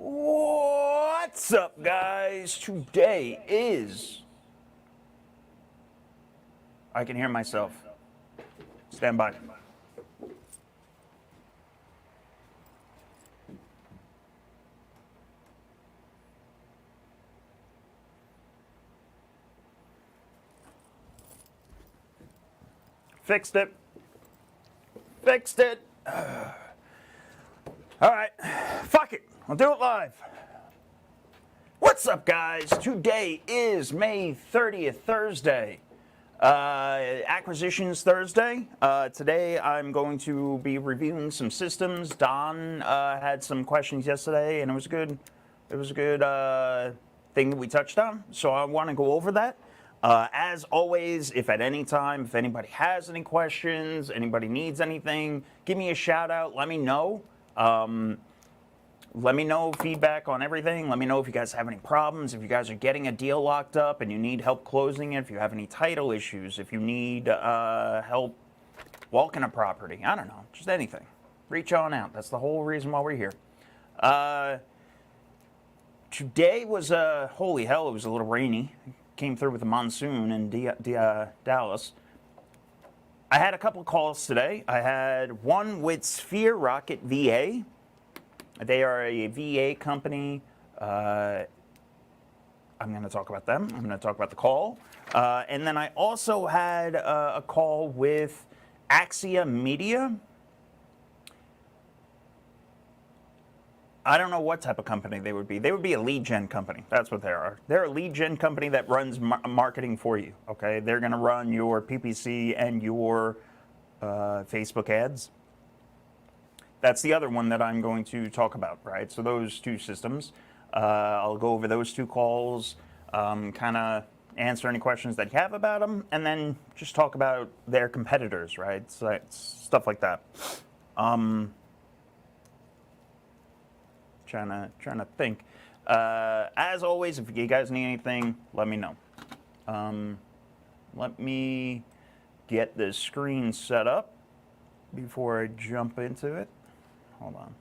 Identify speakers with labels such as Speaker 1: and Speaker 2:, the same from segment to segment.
Speaker 1: What's up, guys? Today is... I can hear myself. Stand by. Fixed it. Fixed it. All right. Fuck it. I'll do it live. What's up, guys? Today is May 30th, Thursday. Acquisitions Thursday. Today I'm going to be reviewing some systems. Don had some questions yesterday, and it was good. It was a good thing that we touched on. So I want to go over that. As always, if at any time, if anybody has any questions, anybody needs anything, give me a shout out. Let me know. Let me know feedback on everything. Let me know if you guys have any problems, if you guys are getting a deal locked up and you need help closing it, if you have any title issues, if you need help walking a property. I don't know, just anything. Reach on out. That's the whole reason why we're here. Today was, holy hell, it was a little rainy. Came through with a monsoon in Dallas. I had a couple of calls today. I had one with Sphere Rocket VA. They are a VA company. I'm going to talk about them. I'm going to talk about the call. And then I also had a call with Axia Media. I don't know what type of company they would be. They would be a lead gen company. That's what they are. They're a lead gen company that runs marketing for you. Okay, they're going to run your PPC and your Facebook ads. That's the other one that I'm going to talk about, right? So those two systems. I'll go over those two calls, kind of answer any questions that you have about them, and then just talk about their competitors, right? So stuff like that. Trying to think. As always, if you guys need anything, let me know. Let me get the screen set up before I jump into it. Hold on.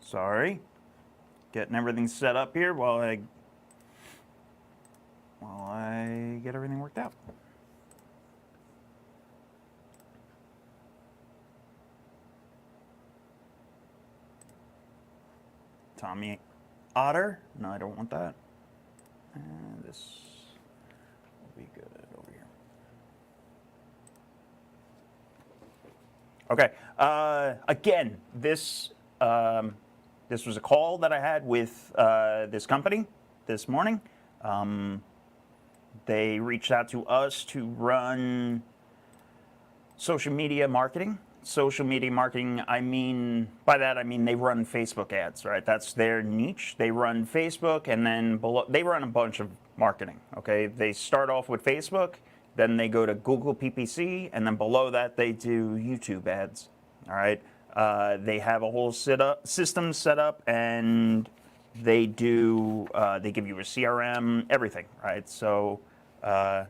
Speaker 1: Sorry, getting everything set up here while I get everything worked out. Tommy Otter. No, I don't want that. And this will be good over here. Okay. Again, this was a call that I had with this company this morning. They reached out to us to run social media marketing. Social media marketing, by that I mean they run Facebook ads, right? That's their niche. They run Facebook, and then below, they run a bunch of marketing, okay? They start off with Facebook, then they go to Google PPC, and then below that they do YouTube ads, all right? They have a whole system set up, and they do, they give you a CRM, everything, right? So I'll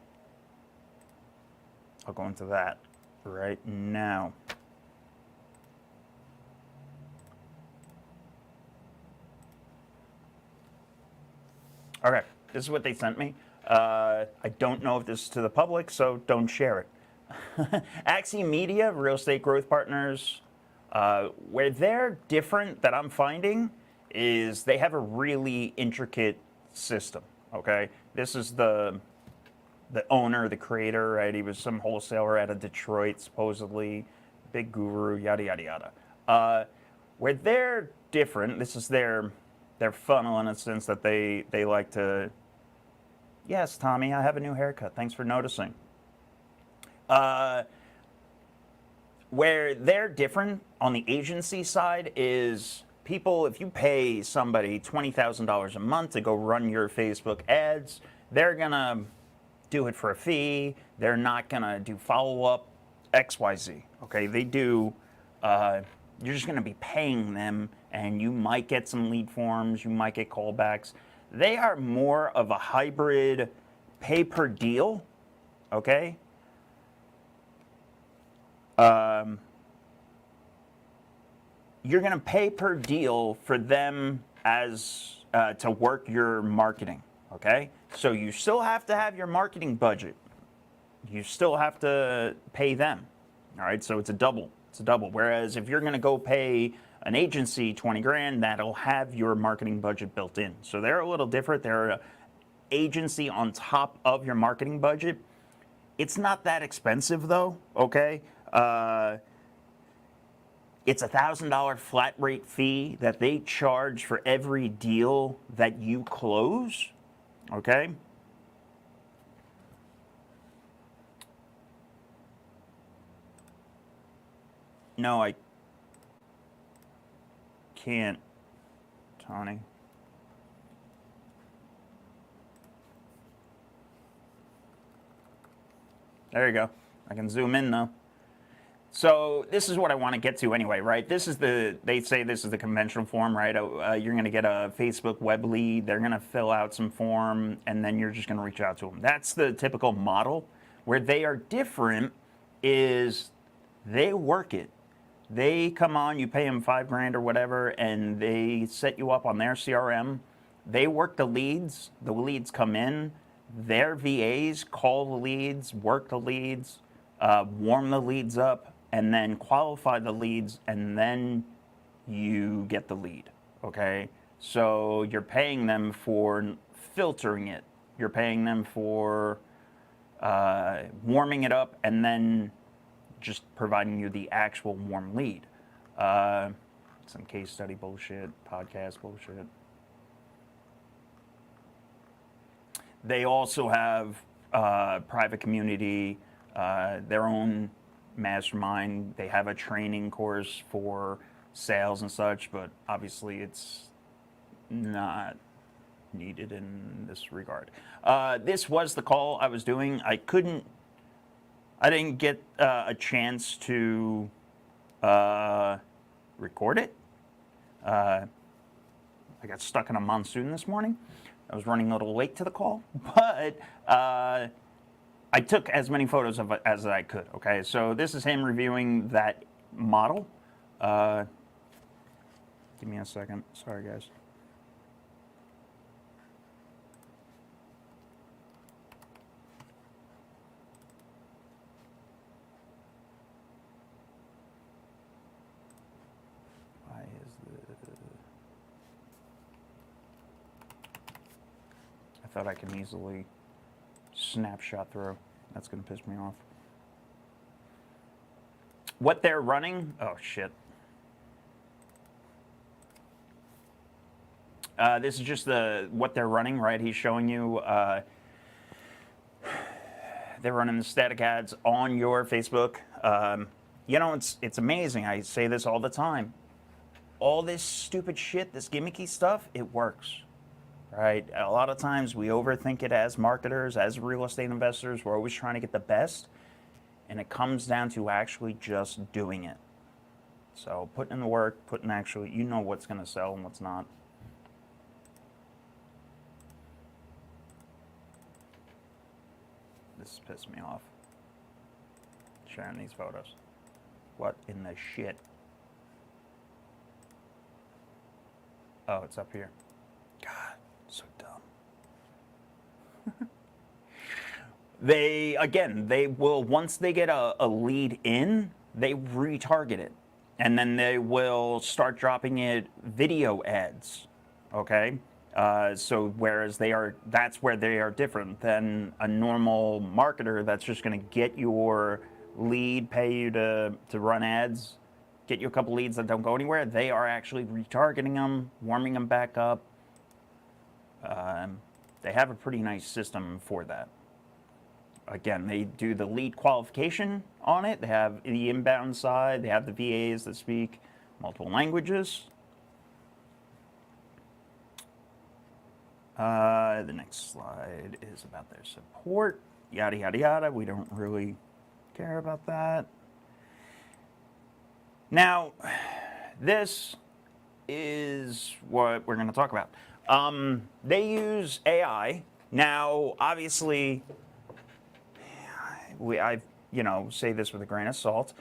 Speaker 1: go into that right now. Okay, this is what they sent me. I don't know if this is to the public, so don't share it. Axie Media, Real Estate Growth Partners, where they're different that I'm finding is they have a really intricate system, okay? This is the owner, the creator, right? He was some wholesaler out of Detroit, supposedly, big guru, yada, yada, yada. Where they're different, this is their funnel in a sense that they like to, yes, Tommy, I have a new haircut. Thanks for noticing. Where they're different on the agency side is people, if you pay somebody $20,000 a month to go run your Facebook ads, they're going to do it for a fee. They're not going to do follow-up XYZ. Okay, they do, you're just going to be paying them, and you might get some lead forms, you might get callbacks. They are more of a hybrid pay per deal, okay? You're going to pay per deal for them as to work your marketing, okay? So you still have to have your marketing budget. You still have to pay them, all right? So it's a double. It's a double. Whereas if you're going to go pay an agency 20 grand, that'll have your marketing budget built in. So they're a little different. They're an agency on top of your marketing budget. It's not that expensive though, okay? It's a $1,000 flat rate fee that they charge for every deal that you close, okay? No, I can't, Tony. There you go. I can zoom in though. So this is what I want to get to anyway, right? This is they say this is the conventional form, right? You're going to get a Facebook web lead. They're going to fill out some form, and then you're just going to reach out to them. That's the typical model. Where they are different is they work it. They come on, you pay them $5 grand or whatever, and they set you up on their CRM. They work the leads. The leads come in. Their VAs call the leads, work the leads, warm the leads up, and then qualify the leads, and then you get the lead, okay? So you're paying them for filtering it. You're paying them for warming it up, and then just providing you the actual warm lead. Some case study bullshit, podcast bullshit. They also have private community, their own mastermind. They have a training course for sales and such, but obviously it's not needed in this regard. This was the call I was doing. I didn't get a chance to record it. I got stuck in a monsoon this morning. I was running a little late to the call, but I took as many photos of it as I could, okay? So this is him reviewing that model. Give me a second. Sorry, guys. Why is the... I thought I could easily snapshot through. That's going to piss me off. What they're running, oh shit. This is just what they're running, right? He's showing you, they're running the static ads on your Facebook. You know, it's amazing. I say this all the time. All this stupid shit, this gimmicky stuff, it works. Right? A lot of times we overthink it as marketers, as real estate investors. We're always trying to get the best, and it comes down to actually just doing it. So putting in the work, you know what's going to sell and what's not. This pissed me off. Sharing these photos. What in the shit? Oh, it's up here. God. So dumb. They will, once they get a lead in, they retarget it. And then they will start dropping it video ads, okay? So whereas that's where they are different than a normal marketer that's just gonna get your lead, pay you to run ads, get you a couple leads that don't go anywhere. They are actually retargeting them, warming them back up. They have a pretty nice system for that. again, they do the lead qualification on it. They have the inbound side. They have the VAs that speak multiple languages. The next slide is about their support. Yada, yada, yada. We don't really care about that. Now, this is what we're going to talk about. They use AI. Now, obviously, I say this with a grain of salt.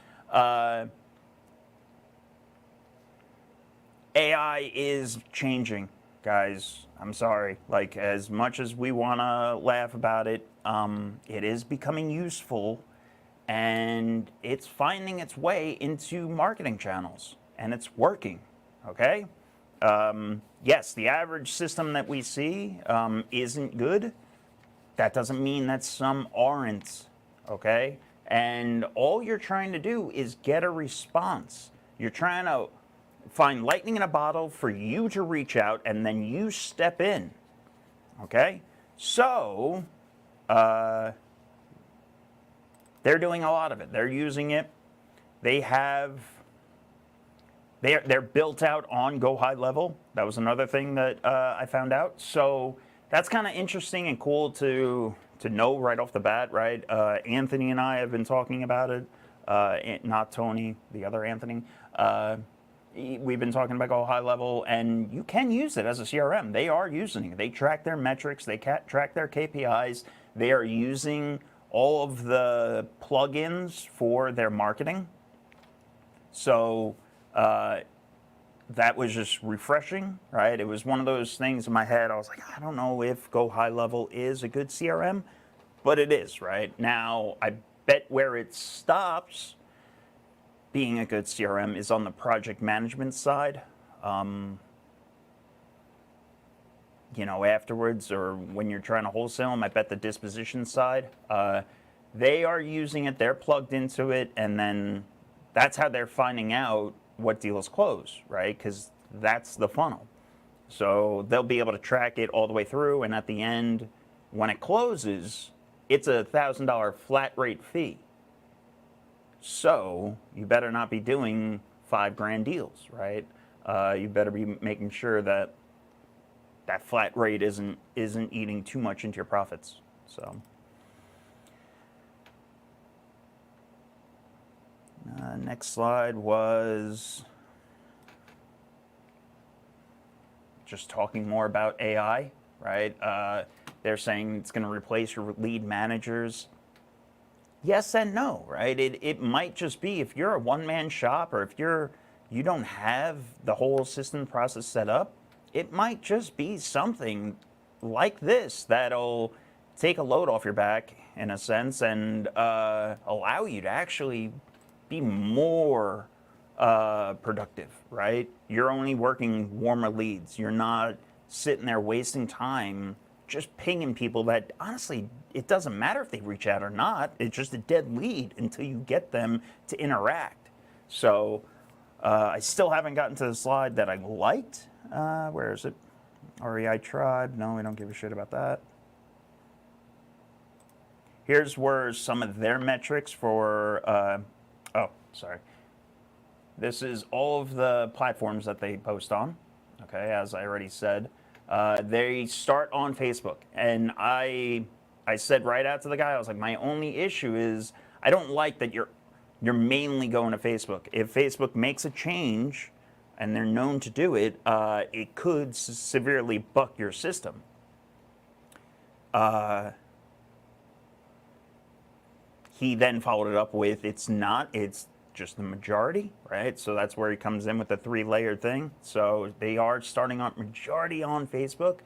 Speaker 1: AI is changing, guys. I'm sorry. Like, as much as we want to laugh about it, it is becoming useful, and it's finding its way into marketing channels, and it's working, okay? Yes, the average system that we see isn't good. That doesn't mean that some aren't, okay? And all you're trying to do is get a response. You're trying to find lightning in a bottle for you to reach out, and then you step in, okay? So, they're doing a lot of it. They're using it. They're built out on Go High Level. That was another thing that I found out. So that's kind of interesting and cool to know right off the bat, right? Anthony and I have been talking about it. Not Tony, the other Anthony. We've been talking about Go High Level, and you can use it as a CRM. They are using it. They track their metrics. They track their KPIs. They are using all of the plugins for their marketing. So that was just refreshing, right? It was one of those things in my head. I was like, I don't know if Go High Level is a good CRM, but it is, right? Now, I bet where it stops being a good CRM is on the project management side. Afterwards, or when you're trying to wholesale them, I bet the disposition side, they are using it, they're plugged into it, and then that's how they're finding out what deals close, right? Because that's the funnel. So they'll be able to track it all the way through, and at the end, when it closes, it's a $1,000 flat rate fee. So you better not be doing $5,000 deals, right? You better be making sure that that flat rate isn't eating too much into your profits. So next slide was just talking more about AI, right? They're saying it's going to replace your lead managers. Yes and no, right? It might just be if you're a one-man shop, or if you don't have the whole system process set up, it might just be something like this that'll take a load off your back, in a sense, and allow you to actually be more productive, right? You're only working warmer leads. You're not sitting there wasting time just pinging people that, honestly, it doesn't matter if they reach out or not. It's just a dead lead until you get them to interact. So I still haven't gotten to the slide that I liked. Where is it? REI Tribe. No, we don't give a shit about that. Here's where some of their metrics for, This is all of the platforms that they post on, okay, as I already said. They start on Facebook, and I said right out to the guy, I was like, my only issue is I don't like that you're mainly going to Facebook. If Facebook makes a change, and they're known to do it, it could severely buck your system. He then followed it up with, it's not, it's just the majority, right? So that's where he comes in with the 3-layered thing. So they are starting on majority on Facebook.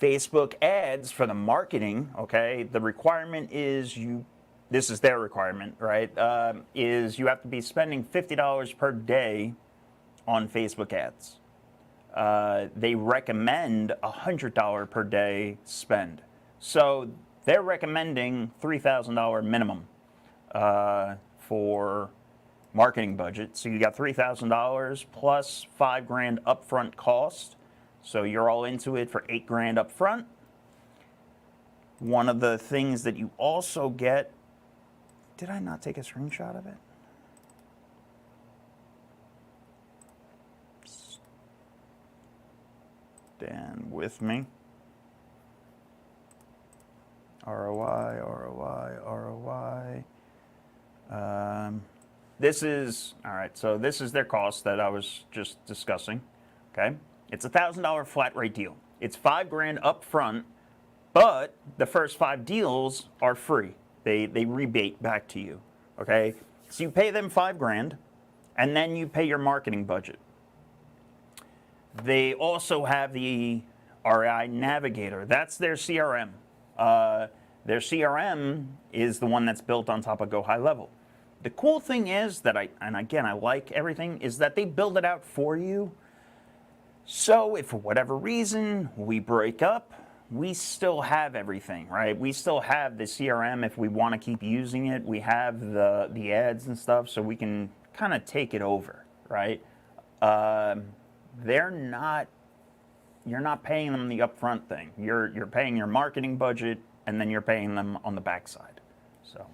Speaker 1: Facebook ads for the marketing, okay, the requirement is this is their requirement, right, is you have to be spending $50 per day on Facebook ads. They recommend $100 per day spend. So they're recommending $3,000 minimum for marketing budget. So you got $3,000 plus $5,000 upfront cost. So you're all into it for $8,000 upfront. One of the things that you also get, did I not take a screenshot of it? Stand with me. ROI, ROI, ROI. This is, all right, so this is their cost that I was just discussing, okay? It's a $1,000 flat rate deal. It's $5,000 up front, but the first 5 deals are free. They rebate back to you, okay? So you pay them $5,000, and then you pay your marketing budget. They also have the REI Navigator. That's their CRM. Their CRM is the one that's built on top of Go High Level. The cool thing is that I like everything, is that they build it out for you. So if for whatever reason we break up, we still have everything, right? We still have the CRM if we want to keep using it. We have the ads and stuff, so we can kind of take it over, right? You're not paying them the upfront thing. You're paying your marketing budget, and then you're paying them on the backside. So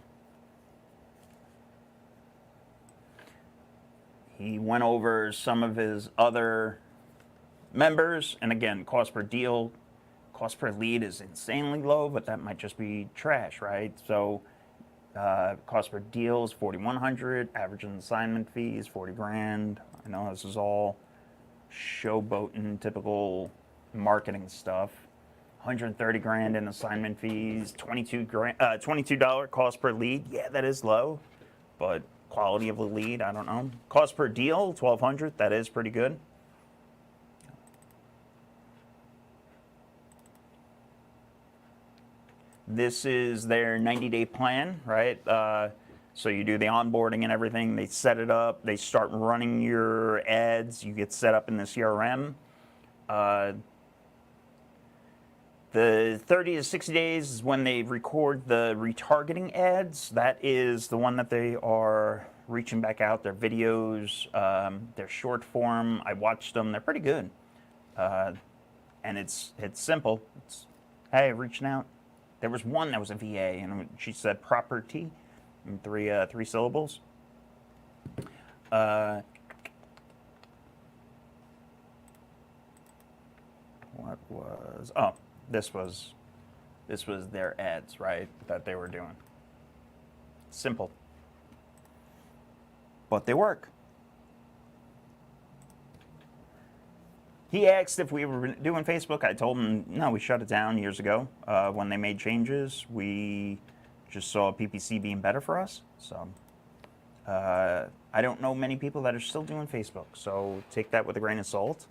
Speaker 1: he went over some of his other members, and again, cost per deal, cost per lead is insanely low, but that might just be trash, right? So cost per deal is $4,100, average assignment fee is $40,000. I know this is all showboating, typical marketing stuff. $130,000 in assignment fees, $22 cost per lead. Yeah, that is low, but quality of the lead, I don't know. Cost per deal, $1,200. That is pretty good. This is their 90-day plan, right? So you do the onboarding and everything. They set it up. They start running your ads. You get set up in the CRM. The 30 to 60 days is when they record the retargeting ads. That is the one that they are reaching back out. Their videos, their short form. I watched them. They're pretty good. And it's simple. It's, hey, reaching out. There was one that was a VA, and she said property in three syllables. What was, oh, this was their ads, right, that they were doing. Simple. But they work. He asked if we were doing Facebook. I told him, no, we shut it down years ago. When they made changes, we just saw PPC being better for us. So I don't know many people that are still doing Facebook, so take that with a grain of salt.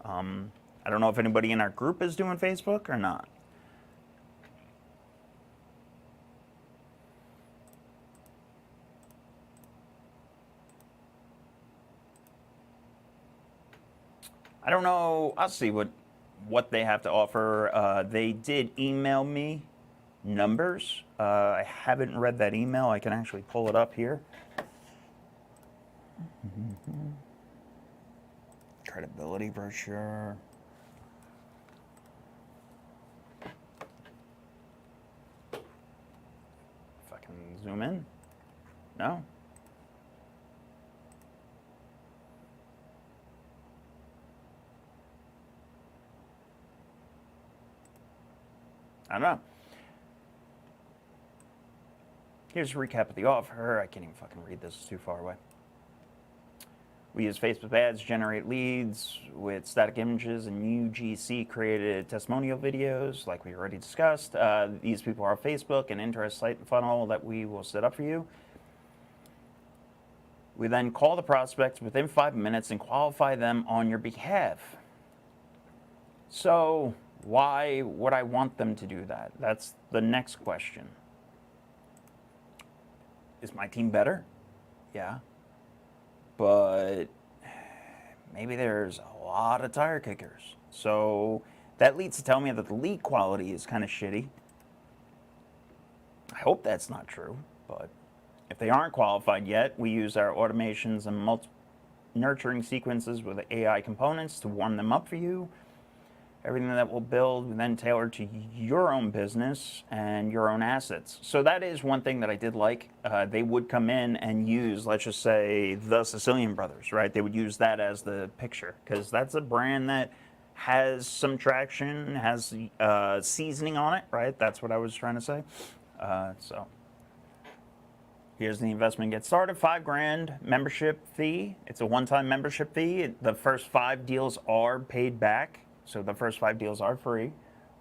Speaker 1: I don't know if anybody in our group is doing Facebook or not. I don't know. I'll see what they have to offer. They did email me numbers. I haven't read that email. I can actually pull it up here. Credibility brochure. If I can zoom in. No? I don't know. Here's a recap of the offer. I can't even fucking read this, it's too far away. We use Facebook ads to generate leads with static images and UGC created testimonial videos, like we already discussed. These people are Facebook, an interest site and funnel that we will set up for you. We then call the prospects within 5 minutes and qualify them on your behalf. So why would I want them to do that? That's the next question. Is my team better? Yeah. But maybe there's a lot of tire kickers. So that leads to tell me that the lead quality is kind of shitty. I hope that's not true, but if they aren't qualified yet, we use our automations and nurturing sequences with AI components to warm them up for you. Everything that we'll build, we then tailor to your own business and your own assets. So that is one thing that I did like. They would come in and use, let's just say, the Sicilian Brothers, right? They would use that as the picture because that's a brand that has some traction, has seasoning on it, right? That's what I was trying to say. So here's the investment get started. $5,000 membership fee. It's a one-time membership fee. The first 5 deals are paid back. So the first 5 deals are free.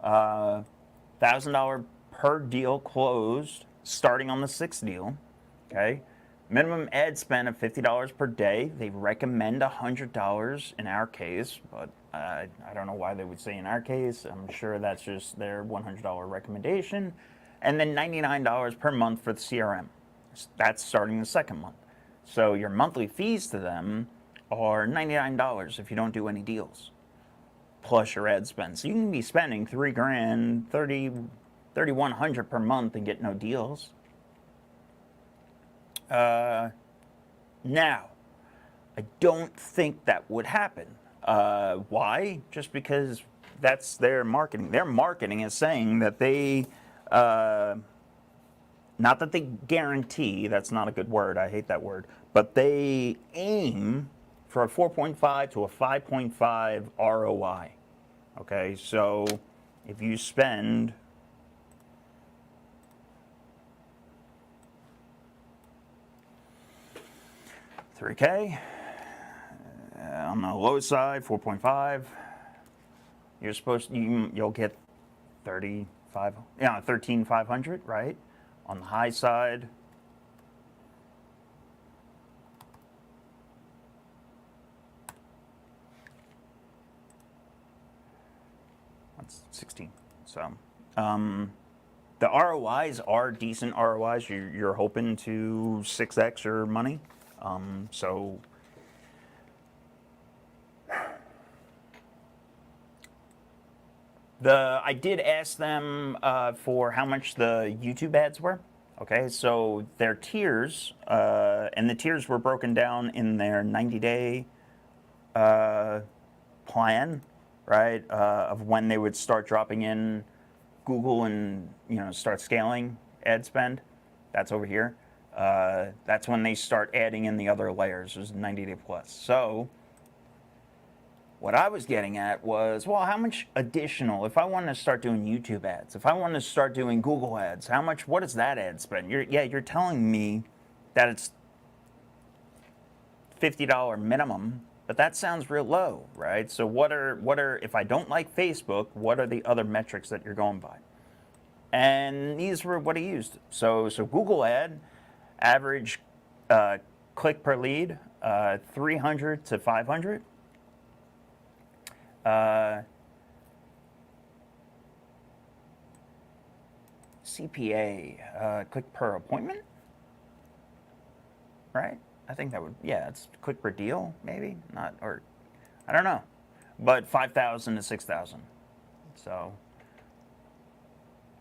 Speaker 1: $1,000 per deal closed, starting on the 6th deal. Okay. Minimum ad spend of $50 per day. They recommend $100 in our case, but I don't know why they would say in our case. I'm sure that's just their $100 recommendation. And then $99 per month for the CRM. That's starting the 2nd month. So your monthly fees to them are $99 if you don't do any deals, plus your ad spend. So you can be spending $3,000, $3,100 per month and get no deals. Now, I don't think that would happen. Why? Just because that's their marketing. Their marketing is saying that they, not that they guarantee, that's not a good word, I hate that word, but they aim for a 4.5 to a 5.5 ROI. Okay, so if you spend $3,000 on the low side, 4.5, you're supposed to, you'll get 13,500, right? On the high side, that's 16. So the ROIs are decent ROIs. You're hoping to 6x your money. So I did ask them for how much the YouTube ads were. Okay, so their tiers, and the tiers were broken down in their 90-day plan, right, of when they would start dropping in Google and start scaling ad spend. That's over here. That's when they start adding in the other layers. There's 90-day plus. So what I was getting at was, well, how much additional, if I want to start doing YouTube ads, if I want to start doing Google ads, what is that ad spend? You're telling me that it's $50 minimum, but that sounds real low, right? So what are, if I don't like Facebook, what are the other metrics that you're going by? And these were what he used. So Google ad, average click per lead, 300 to 500. CPA, click per appointment, right? I think that would, yeah, it's click per deal, maybe, not, or, I don't know, but 5,000 to 6,000. So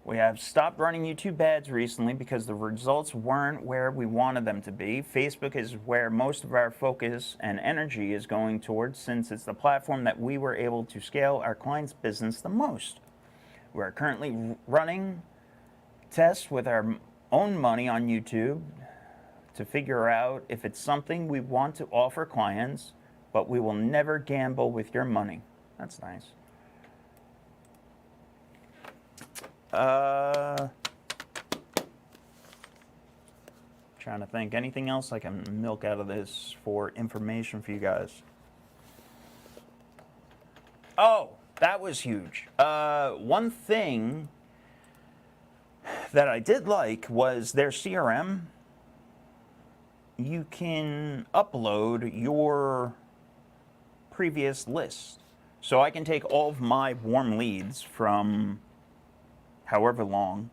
Speaker 1: we have stopped running YouTube ads recently because the results weren't where we wanted them to be. Facebook is where most of our focus and energy is going towards, since it's the platform that we were able to scale our clients' business the most. We are currently running tests with our own money on YouTube to figure out if it's something we want to offer clients, but we will never gamble with your money. That's nice. Trying to think, anything else I can milk out of this for information for you guys? Oh, that was huge. One thing that I did like was their CRM. You can upload your previous list. So I can take all of my warm leads from however long,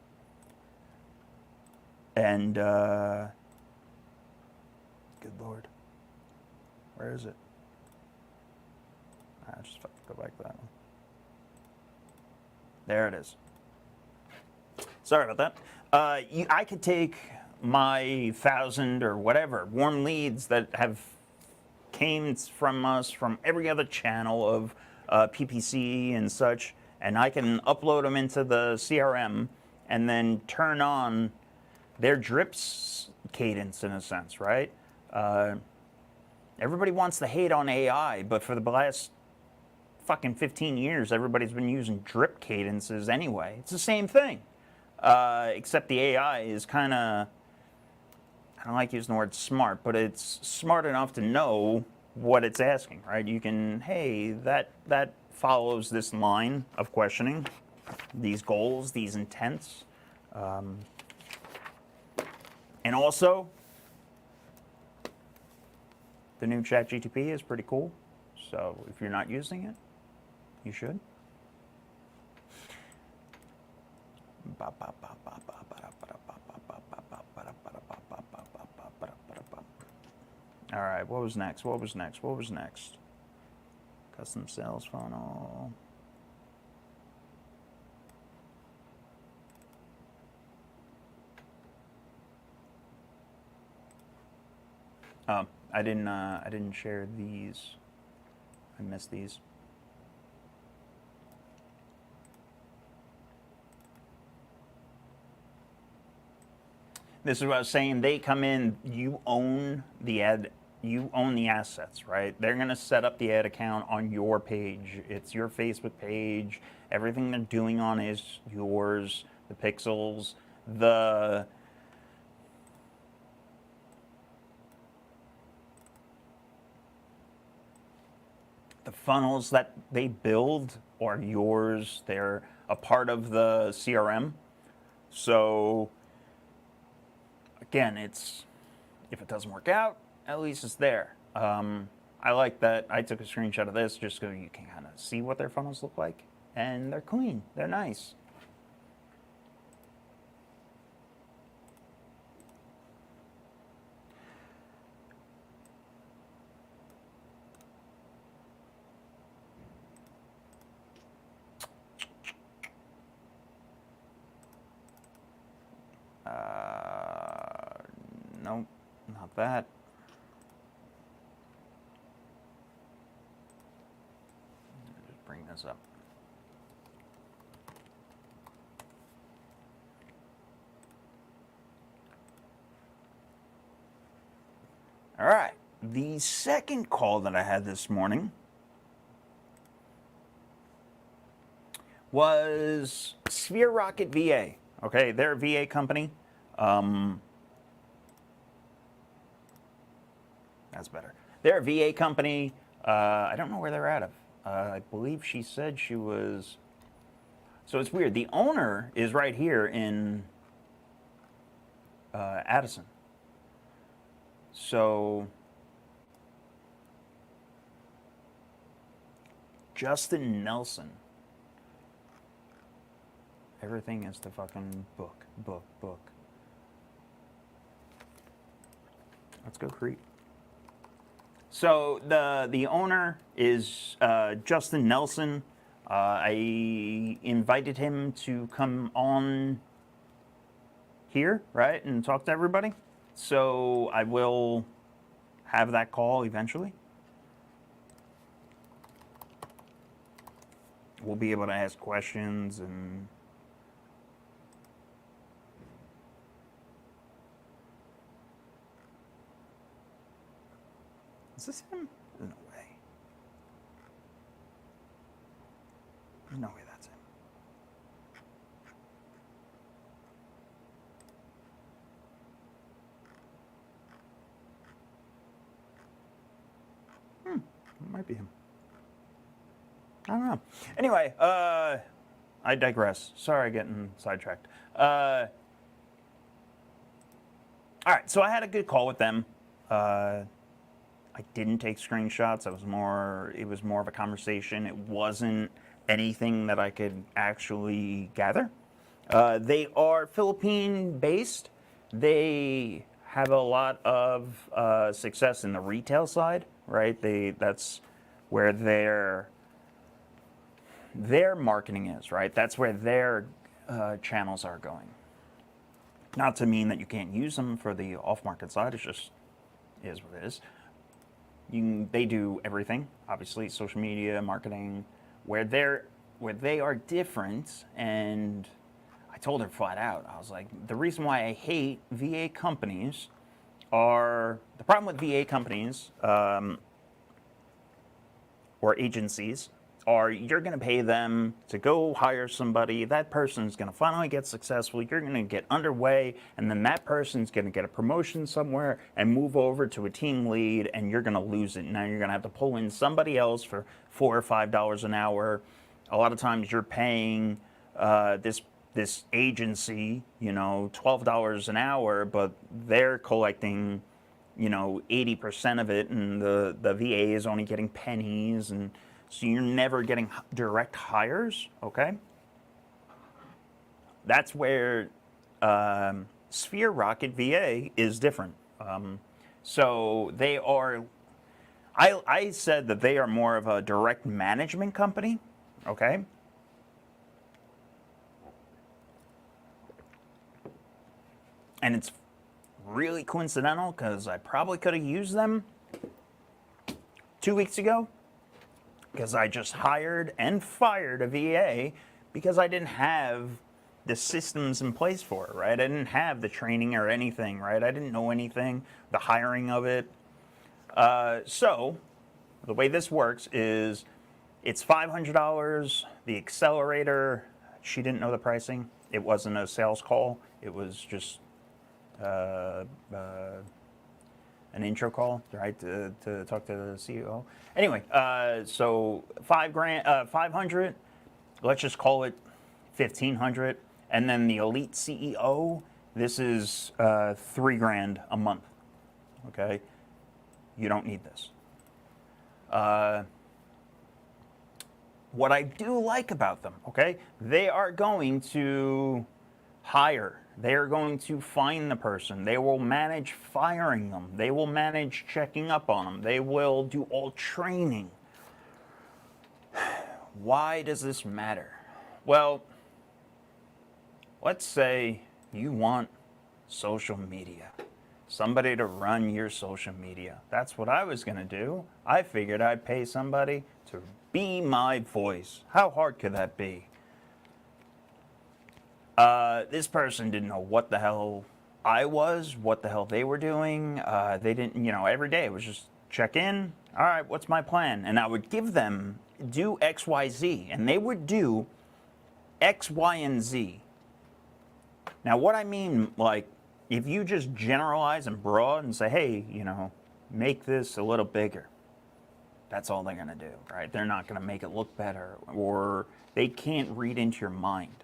Speaker 1: and good Lord, where is it? I just have to go back to that one. There it is. Sorry about that. I could take my 1,000 or whatever warm leads that have came from us from every other channel of PPC and such, and I can upload them into the CRM and then turn on their drips cadence in a sense, right? Everybody wants to hate on AI, but for the last fucking 15 years, everybody's been using drip cadences anyway. It's the same thing, except the AI is kind of, I don't like using the word smart, but it's smart enough to know what it's asking, right? You can, hey, that follows this line of questioning, these goals, these intents. And also, the new ChatGPT is pretty cool. So if you're not using it, you should. All right, what was next? What was next? What was next? Custom sales funnel. Oh, I didn't share these. I missed these. This is what I was saying. They come in, you own the ad, you own the assets, right? They're going to set up the ad account on your page. It's your Facebook page. Everything they're doing on is yours. The pixels, the funnels that they build are yours. They're a part of the CRM. So again, it's, if it doesn't work out, at least it's there. I like that. I took a screenshot of this just so you can kind of see what their funnels look like. And they're clean. They're nice. Nope, not that. Just bring this up. All right, the second call that I had this morning was Sphere Rocket VA. Okay, they're a VA company. That's better. They're a VA company. I don't know where they're out of. I believe she said she was. So it's weird. The owner is right here in Addison. So Justin Nelson. Everything is the fucking book. Let's go creep. So the owner is Justin Nelson. I invited him to come on here, right, and talk to everybody. So I will have that call eventually. We'll be able to ask questions and is this him? No way. There's no way that's him. It might be him. I don't know. Anyway, I digress. Sorry, getting sidetracked. All right, so I had a good call with them. I didn't take screenshots. It was more of a conversation. It wasn't anything that I could actually gather. They are Philippine-based. They have a lot of success in the retail side, right? That's where their marketing is, right? That's where their channels are going. Not to mean that you can't use them for the off-market side. It just is what it is. They do everything, obviously, social media, marketing, where they are different, and I told her flat out, I was like, the reason why I hate VA companies are, the problem with VA companies or agencies are, you're going to pay them to go hire somebody, that person's going to finally get successful, you're going to get underway, and then that person's going to get a promotion somewhere and move over to a team lead, and you're going to lose it. Now you're going to have to pull in somebody else for $4 or $5 an hour. A lot of times you're paying this agency, $12 an hour, but they're collecting 80% of it, and the VA is only getting pennies, and so you're never getting direct hires, okay? That's where Sphere Rocket VA is different. So they are, I said that they are more of a direct management company, okay? And it's really coincidental because I probably could have used them 2 weeks ago, because I just hired and fired a VA because I didn't have the systems in place for it, right? I didn't have the training or anything, right? I didn't know anything, the hiring of it. So the way this works is it's $500. The accelerator, she didn't know the pricing. It wasn't a sales call. It was just an intro call, right, to talk to the CEO. Anyway, so $500. Let's just call it $1,500. And then the Elite CEO, this is $3,000 a month. Okay, you don't need this. What I do like about them, okay, they are going to hire. They are going to find the person. They will manage firing them. They will manage checking up on them. They will do all training. Why does this matter? Well, let's say you want social media. Somebody to run your social media. That's what I was going to do. I figured I'd pay somebody to be my voice. How hard could that be? This person didn't know what the hell I was, what the hell they were doing. They didn't, every day it was just check in. All right, what's my plan? And I would give them, do X, Y, Z. And they would do X, Y, and Z. Now, what I mean, like, if you just generalize and broad and say, hey, make this a little bigger, that's all they're going to do, right? They're not going to make it look better, or they can't read into your mind.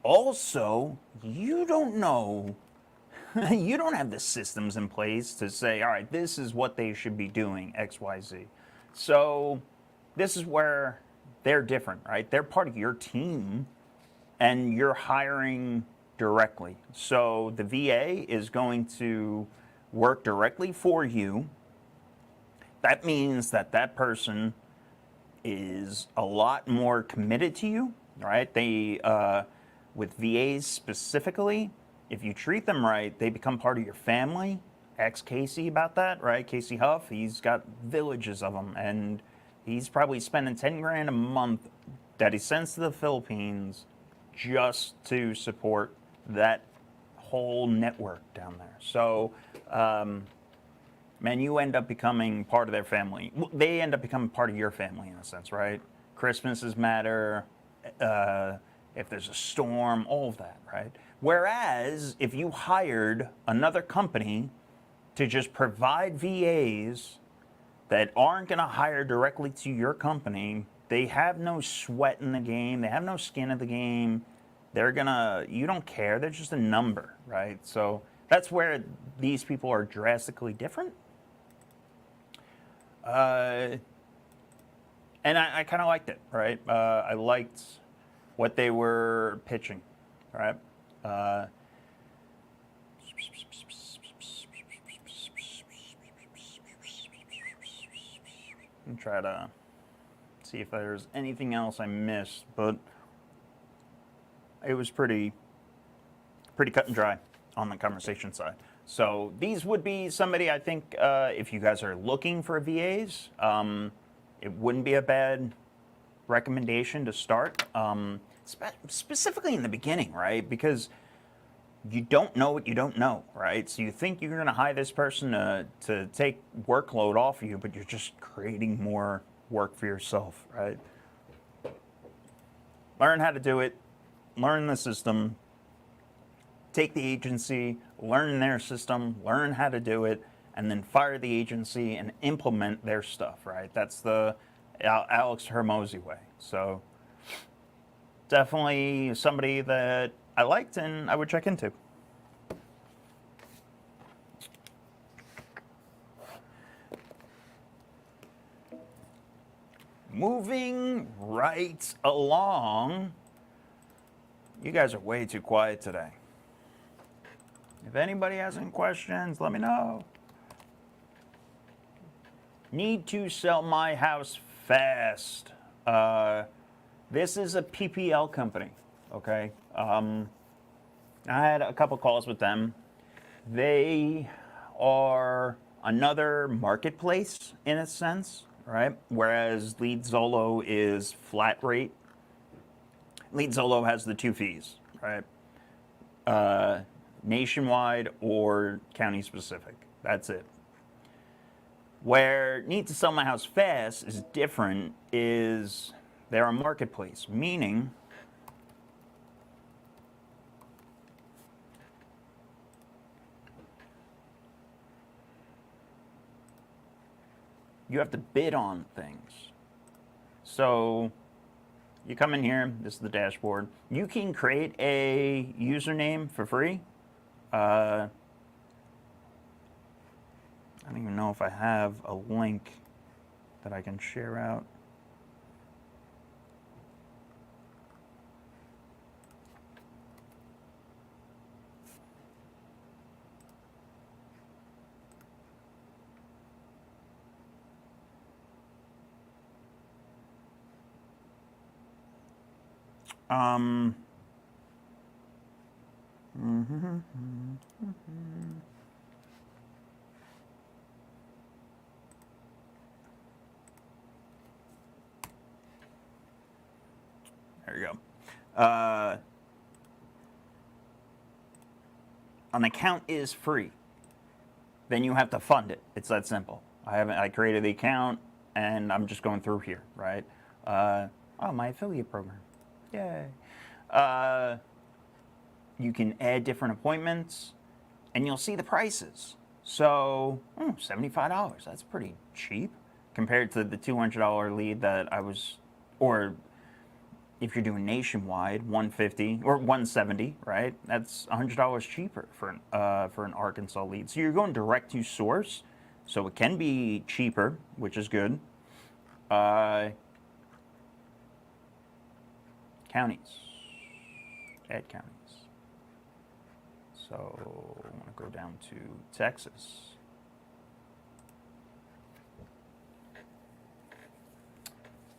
Speaker 1: Also, you don't know, you don't have the systems in place to say, all right, this is what they should be doing, X, Y, Z. So this is where they're different, right? They're part of your team, and you're hiring directly. So the VA is going to work directly for you. That means that that person is a lot more committed to you, right? They, with VAs specifically, if you treat them right, they become part of your family. Ask Casey about that, right? Casey Huff, he's got villages of them, and he's probably spending $10,000 a month that he sends to the Philippines just to support that whole network down there. So, man, you end up becoming part of their family. They end up becoming part of your family in a sense, right? Christmases matter, if there's a storm, all of that, right? Whereas if you hired another company to just provide VAs that aren't going to hire directly to your company, they have no sweat in the game, they have no skin in the game, you don't care, they're just a number, right? So that's where these people are drastically different. And I kind of liked it, right? I liked what they were pitching, right? And try to see if there's anything else I missed, but it was pretty cut and dry on the conversation side. So these would be somebody, I think, if you guys are looking for VAs, it wouldn't be a bad recommendation to start, specifically in the beginning, right? Because you don't know what you don't know, right? So you think you're going to hire this person to take workload off of you, but you're just creating more work for yourself, right? Learn how to do it, learn the system, take the agency, learn their system, learn how to do it, and then fire the agency and implement their stuff, right? That's the Alex Hermosi way. So definitely somebody that I liked and I would check into. Moving right along. You guys are way too quiet today. If anybody has any questions, let me know. Need to sell my house fast. This is a PPL company, okay? I had a couple calls with them. They are another marketplace in a sense, right? Whereas LeadZolo is flat rate. LeadZolo has the 2 fees, right? Nationwide or county specific. That's it. Where Need to Sell My House Fast is different is they're a marketplace, meaning you have to bid on things. So you come in here, this is the dashboard. You can create a username for free. I don't even know if I have a link that I can share out. There you go. An account is free. Then you have to fund it. It's that simple. I created the account and I'm just going through here, right? Oh, my affiliate program. Yay. You can add different appointments and you'll see the prices. So, $75, that's pretty cheap compared to the $200 lead that I was, or if you're doing nationwide, $150 or $170, right? That's $100 cheaper for an Arkansas lead. So you're going direct to source, so it can be cheaper, which is good. Counties, add counties. So I want to go down to Texas.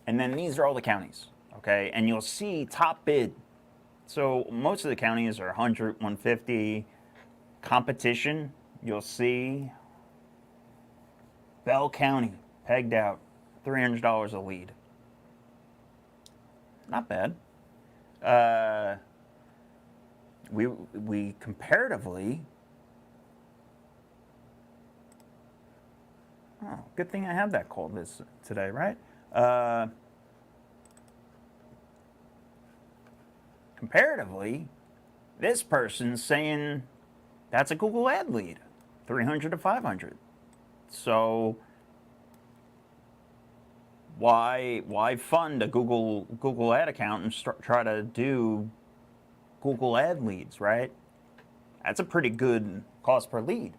Speaker 1: And then these are all the counties. Okay, and you'll see top bid. So most of the counties are 100, 150. Competition, you'll see Bell County pegged out, $300 a lead. Not bad. We comparatively. Oh, good thing I had that call this today, right? Comparatively, this person's saying that's a Google ad lead, 300 to 500. So why fund a Google ad account and try to do Google ad leads, right? That's a pretty good cost per lead.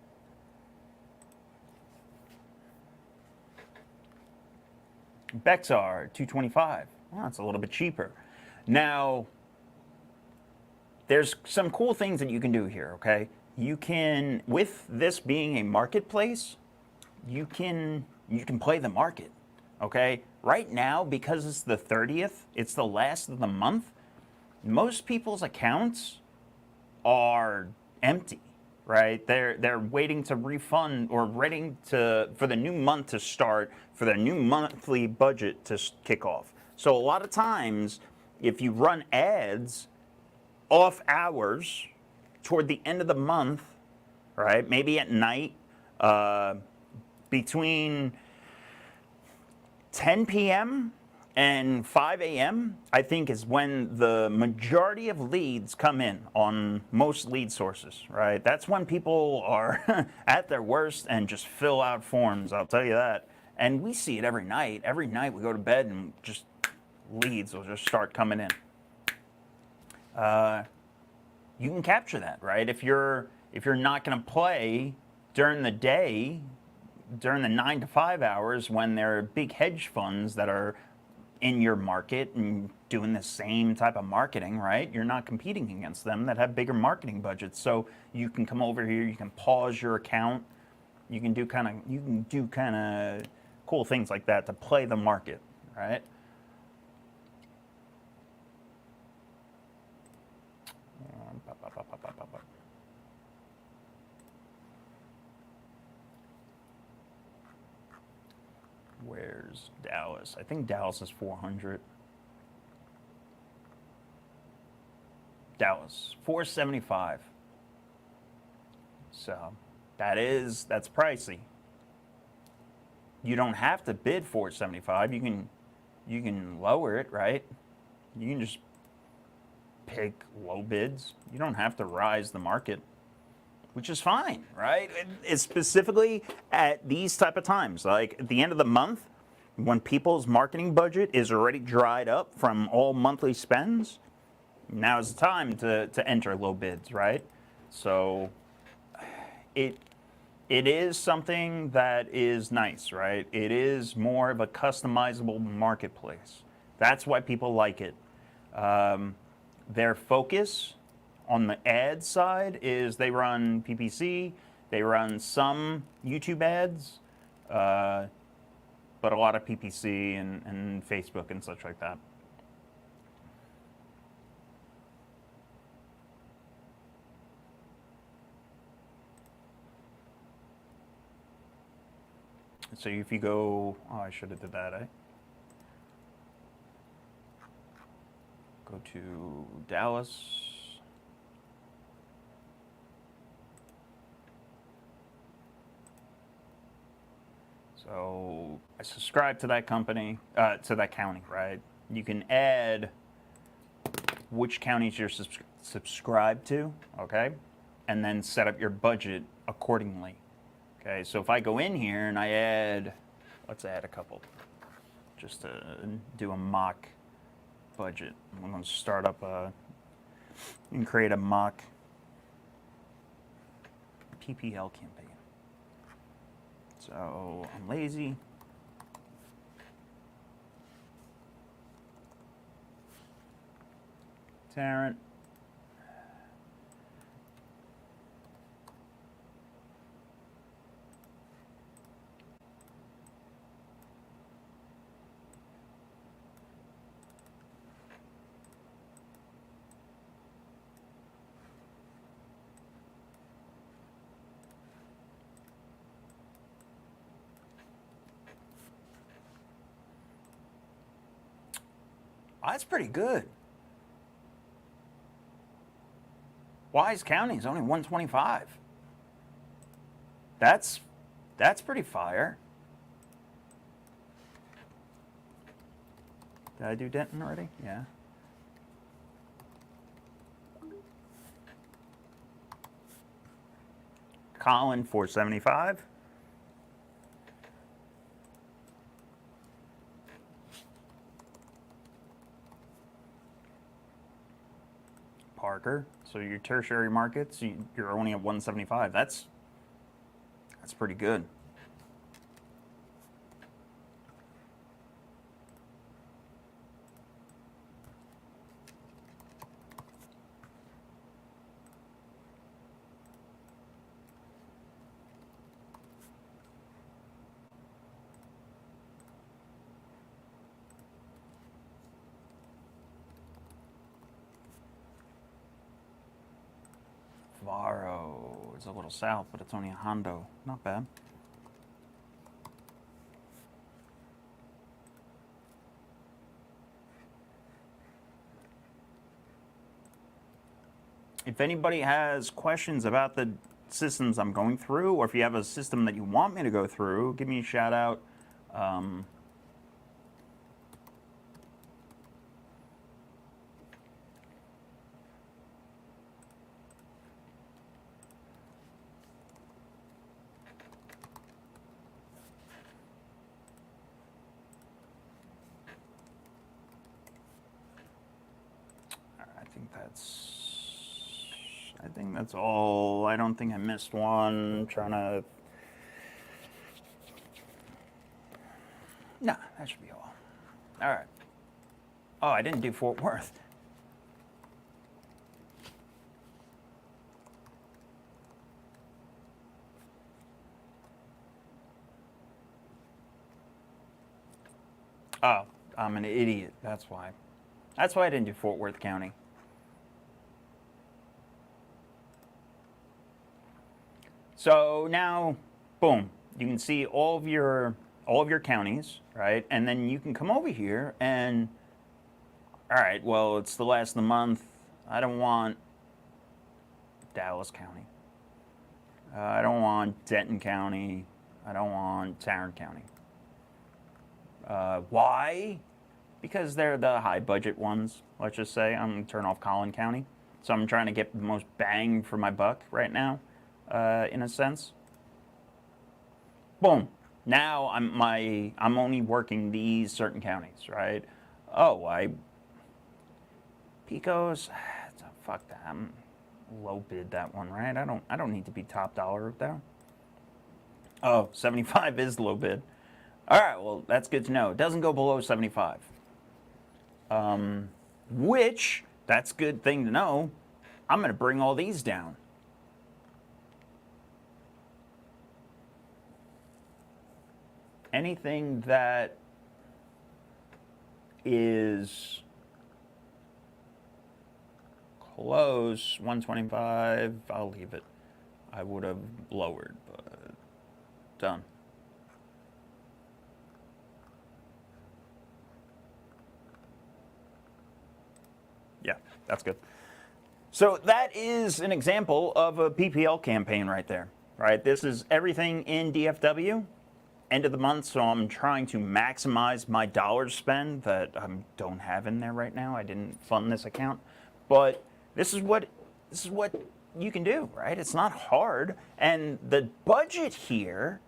Speaker 1: Bexar, $225. Well, that's a little bit cheaper. Now, there's some cool things that you can do here, okay? You can, with this being a marketplace, you can play the market, okay? Right now, because it's the 30th, it's the last of the month, most people's accounts are empty, right? They're waiting to refund or waiting for the new month to start, for the new monthly budget to kick off. So a lot of times, if you run ads off hours toward the end of the month, right? Maybe at night, between 10 p.m. and 5 a.m., I think is when the majority of leads come in on most lead sources, right? That's when people are at their worst and just fill out forms, I'll tell you that. And we see it every night. Every night we go to bed and just leads will just start coming in. You can capture that, right? If you're not going to play during the day, during the 9 to 5 hours when there are big hedge funds that are in your market and doing the same type of marketing, right? You're not competing against them that have bigger marketing budgets. So you can come over here, you can pause your account, you can do kind of cool things like that to play the market, right? Where's Dallas? I think Dallas is 400. Dallas, 475. So that's pricey. You don't have to bid 475. You can lower it, right? You can just pick low bids. You don't have to rise the market, which is fine, right? It's specifically at these type of times, like at the end of the month, when people's marketing budget is already dried up from all monthly spends. Now is the time to enter low bids, right? So it is something that is nice, right? It is more of a customizable marketplace. That's why people like it. Their focus on the ad side is they run PPC, they run some YouTube ads, but a lot of PPC and Facebook and such like that. So if you go, I should have did that, eh? Go to Dallas. So I subscribe to that company, to that county, right? You can add which counties you're subscribed to, okay? And then set up your budget accordingly. Okay, so if I go in here and I add, let's add a couple, just to do a mock budget. I'm going to start up and create a mock PPL campaign. So I'm lazy. Tarrant. Oh, that's pretty good. Wise County is only 125. That's pretty fire. Did I do Denton already? Yeah. Colin, 475. Parker. So your tertiary markets, you're only at 175. That's pretty good. Varo is a little south, but it's only a Hondo. Not bad. If anybody has questions about the systems I'm going through, or if you have a system that you want me to go through, give me a shout out. I think that's all. I don't think I missed one. Trying to. Nah, that should be all. All right. Oh, I didn't do Fort Worth. Oh, I'm an idiot. That's why. That's why I didn't do Fort Worth County. So now, boom, you can see all of your counties, right? And then you can come over here and, all right, well, it's the last of the month. I don't want Dallas County. I don't want Denton County. I don't want Tarrant County. Why? Because they're the high budget ones, let's just say. I'm going to turn off Collin County. So I'm trying to get the most bang for my buck right now, in a sense. Boom. Now I'm only working these certain counties, right? Oh, Pecos, fuck that. I'm low bid that one, right? I don't need to be top dollar there. Oh, 75 is low bid. All right, well, that's good to know. It doesn't go below 75. Which, that's a good thing to know. I'm going to bring all these down. Anything that is close, 125, I'll leave it. I would have lowered, but done. Yeah, that's good. So that is an example of a PPL campaign right there, right? This is everything in DFW, end of the month, so I'm trying to maximize my dollar spend that I don't have in there right now. I didn't fund this account, but this is what you can do, right? It's not hard, and the budget here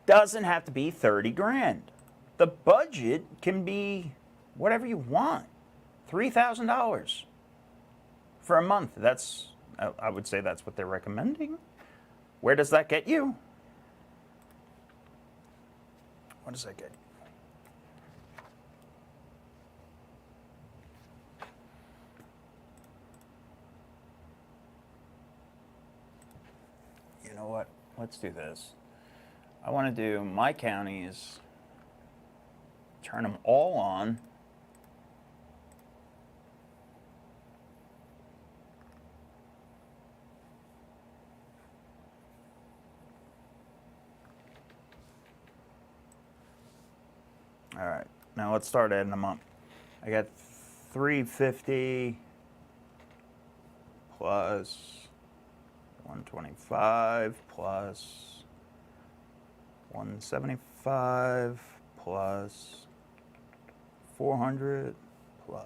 Speaker 1: doesn't have to be 30 grand. The budget can be whatever you want. $3,000 for a month. I would say that's what they're recommending. Where does that get you? What does that get you? You know what? Let's do this. I want to do my counties, turn them all on. All right, now let's start adding them up. I got 350 plus 125 plus 175 plus 400 plus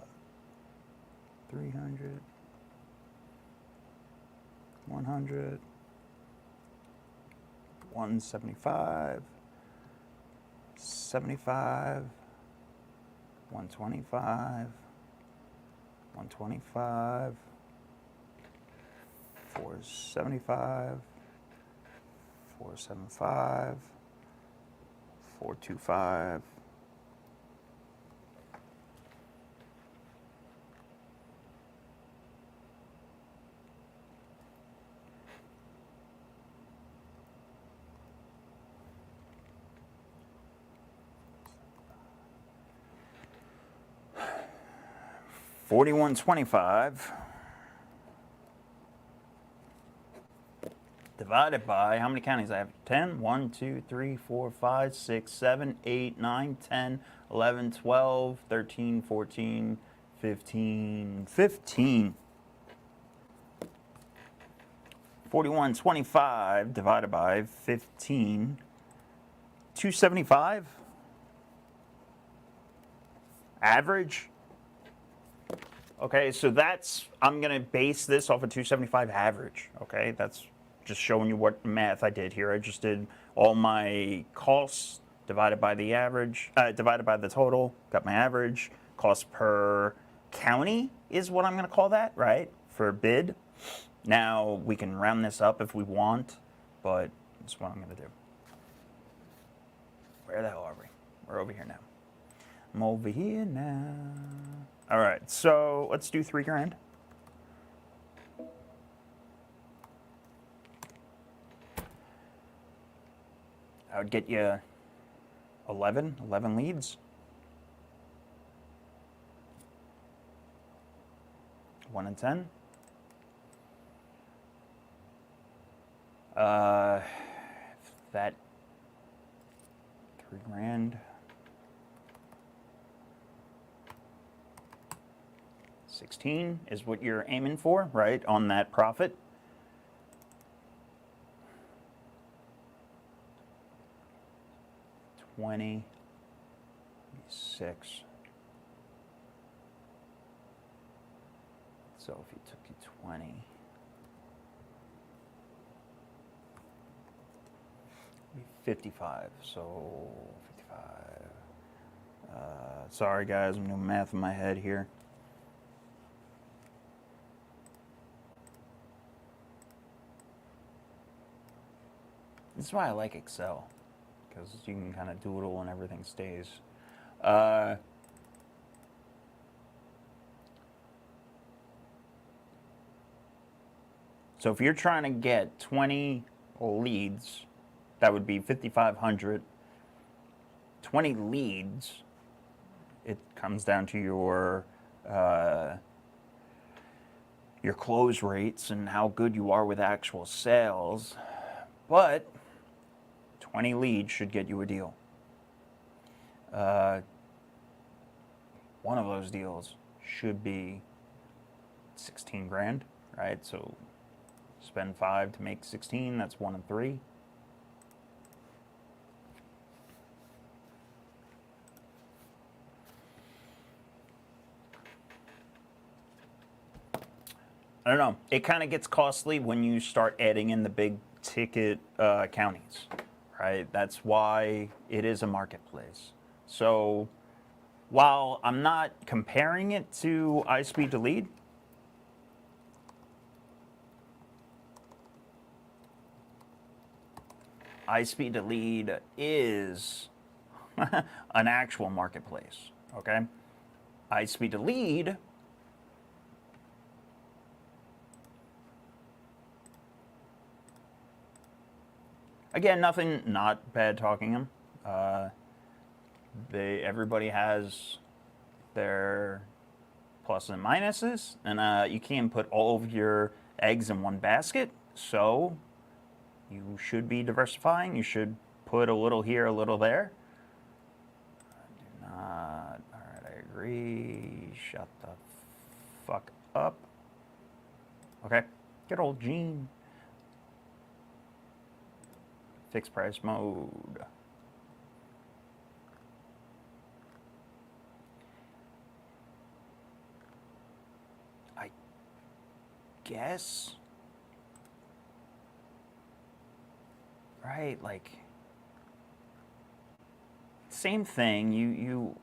Speaker 1: 300, 100, 175, 75, 125, 125, 475, 475, 425, 4125, divided by, how many counties I have? 10? 1, 2, 3, 4, 5, 6, 7, 8, 9, 10, 11, 12, 13, 14, 15, 15. 4125 divided by 15, 275. Average. Okay, so that's, I'm going to base this off of 275 average. Okay, that's just showing you what math I did here. I just did all my costs divided by the average, divided by the total, got my average. Cost per county is what I'm going to call that, right? For bid. Now, we can round this up if we want, but that's what I'm going to do. Where the hell are we? We're over here now. I'm over here now. All right, so let's do $3,000. I would get you 11 leads. 1 in 10. That $3,000. 16 is what you're aiming for, right, on that profit. $26. So if you took you 20, be 55. So 55. Sorry guys, I'm doing math in my head here. This is why I like Excel, because you can kind of doodle and everything stays. So if you're trying to get 20 leads, that would be 5,500. 20 leads, it comes down to your close rates and how good you are with actual sales. But 20 leads should get you a deal. One of those deals should be 16 grand, right? So spend 5 to make 16, that's 1 in 3. I don't know. It kind of gets costly when you start adding in the big ticket counties, right? That's why it is a marketplace. So while I'm not comparing it to iSpeed to Lead, iSpeed to Lead is an actual marketplace, okay? iSpeed to Lead again, nothing, not bad talking them. Everybody has their pluses and minuses, and you can't put all of your eggs in one basket. So you should be diversifying. You should put a little here, a little there. Do not. All right, I agree. Shut the fuck up. Okay, good old Gene. Fixed price mode. I guess. Right, like same thing. You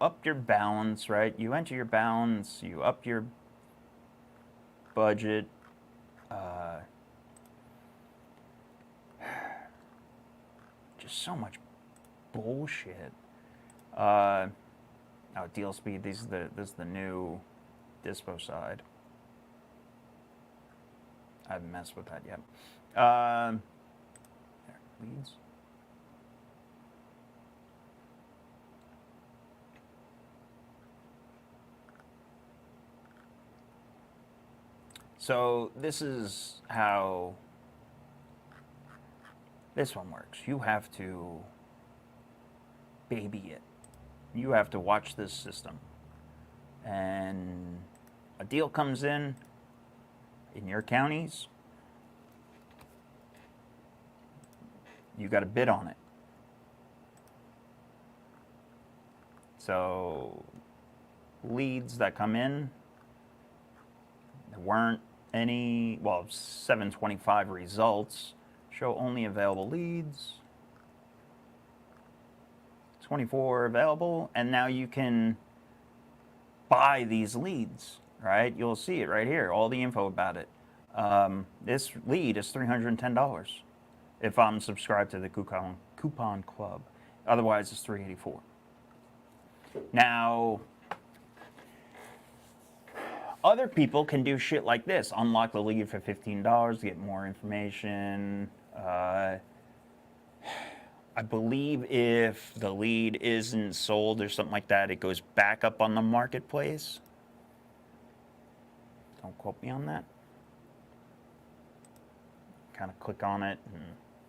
Speaker 1: up your balance, right? You enter your balance, you up your budget. Just so much bullshit. Oh, deal speed. This is the new dispo side. I haven't messed with that yet. There, leads. So this is how this one works. You have to baby it. You have to watch this system. And a deal comes in your counties, you got to bid on it. So leads that come in, there weren't any, well, 725 results, show only available leads, 24 available, and now you can buy these leads, right? You'll see it right here, all the info about it. This lead is $310 if I'm subscribed to the coupon club. Otherwise, it's $384. Now, other people can do shit like this. Unlock the lead for $15 to get more information. I believe if the lead isn't sold or something like that, it goes back up on the marketplace. Don't quote me on that. Kind of click on it and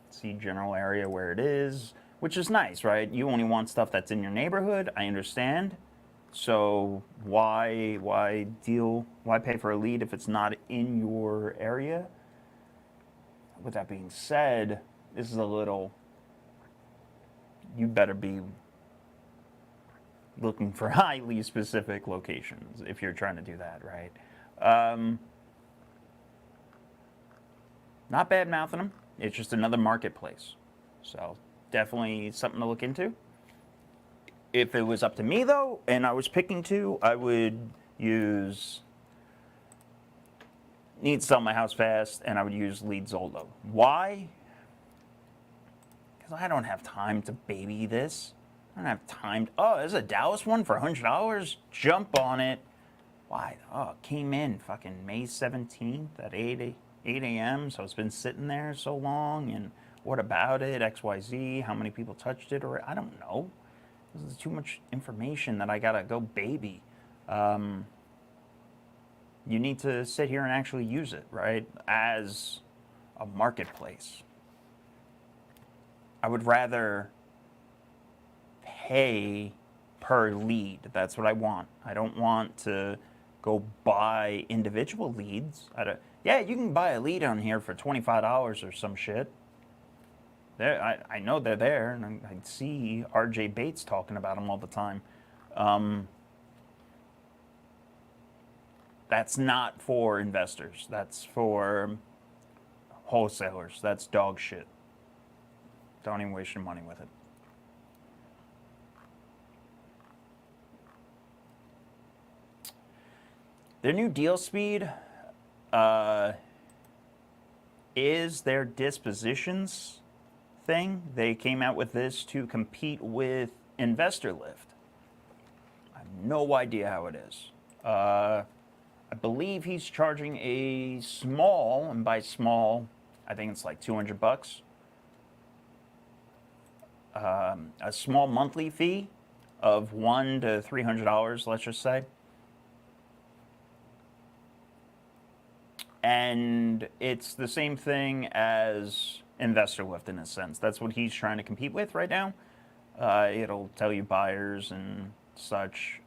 Speaker 1: see general area where it is, which is nice, right? You only want stuff that's in your neighborhood. I understand. So why pay for a lead if it's not in your area? With that being said, this is a little, you better be looking for highly specific locations if you're trying to do that, right? Not bad mouthing them. It's just another marketplace. So definitely something to look into. If it was up to me, though, and I was picking two, I would use Need to Sell My House Fast, and I would use Leadzolo. Why? Because I don't have time to baby this. I don't have time. Oh, there's a Dallas one for $100. Jump on it. Why? Oh, it came in fucking May 17th at 8 a.m., so it's been sitting there so long, and what about it? XYZ, how many people touched it, or I don't know. This is too much information that I gotta go baby. You need to sit here and actually use it, right? As a marketplace. I would rather pay per lead. That's what I want. I don't want to go buy individual leads. Yeah, you can buy a lead on here for $25 or some shit. I know they're there, and I see RJ Bates talking about them all the time. That's not for investors. That's for wholesalers. That's dog shit. Don't even waste your money with it. Their new deal speed is their dispositions thing. They came out with this to compete with Investor Lift. I have no idea how it is. I believe he's charging a small, and by small, I think it's like $200. A small monthly fee of $100 to $300, let's just say. And it's the same thing as Investor Lift in a sense. That's what he's trying to compete with right now. It'll tell you buyers and such.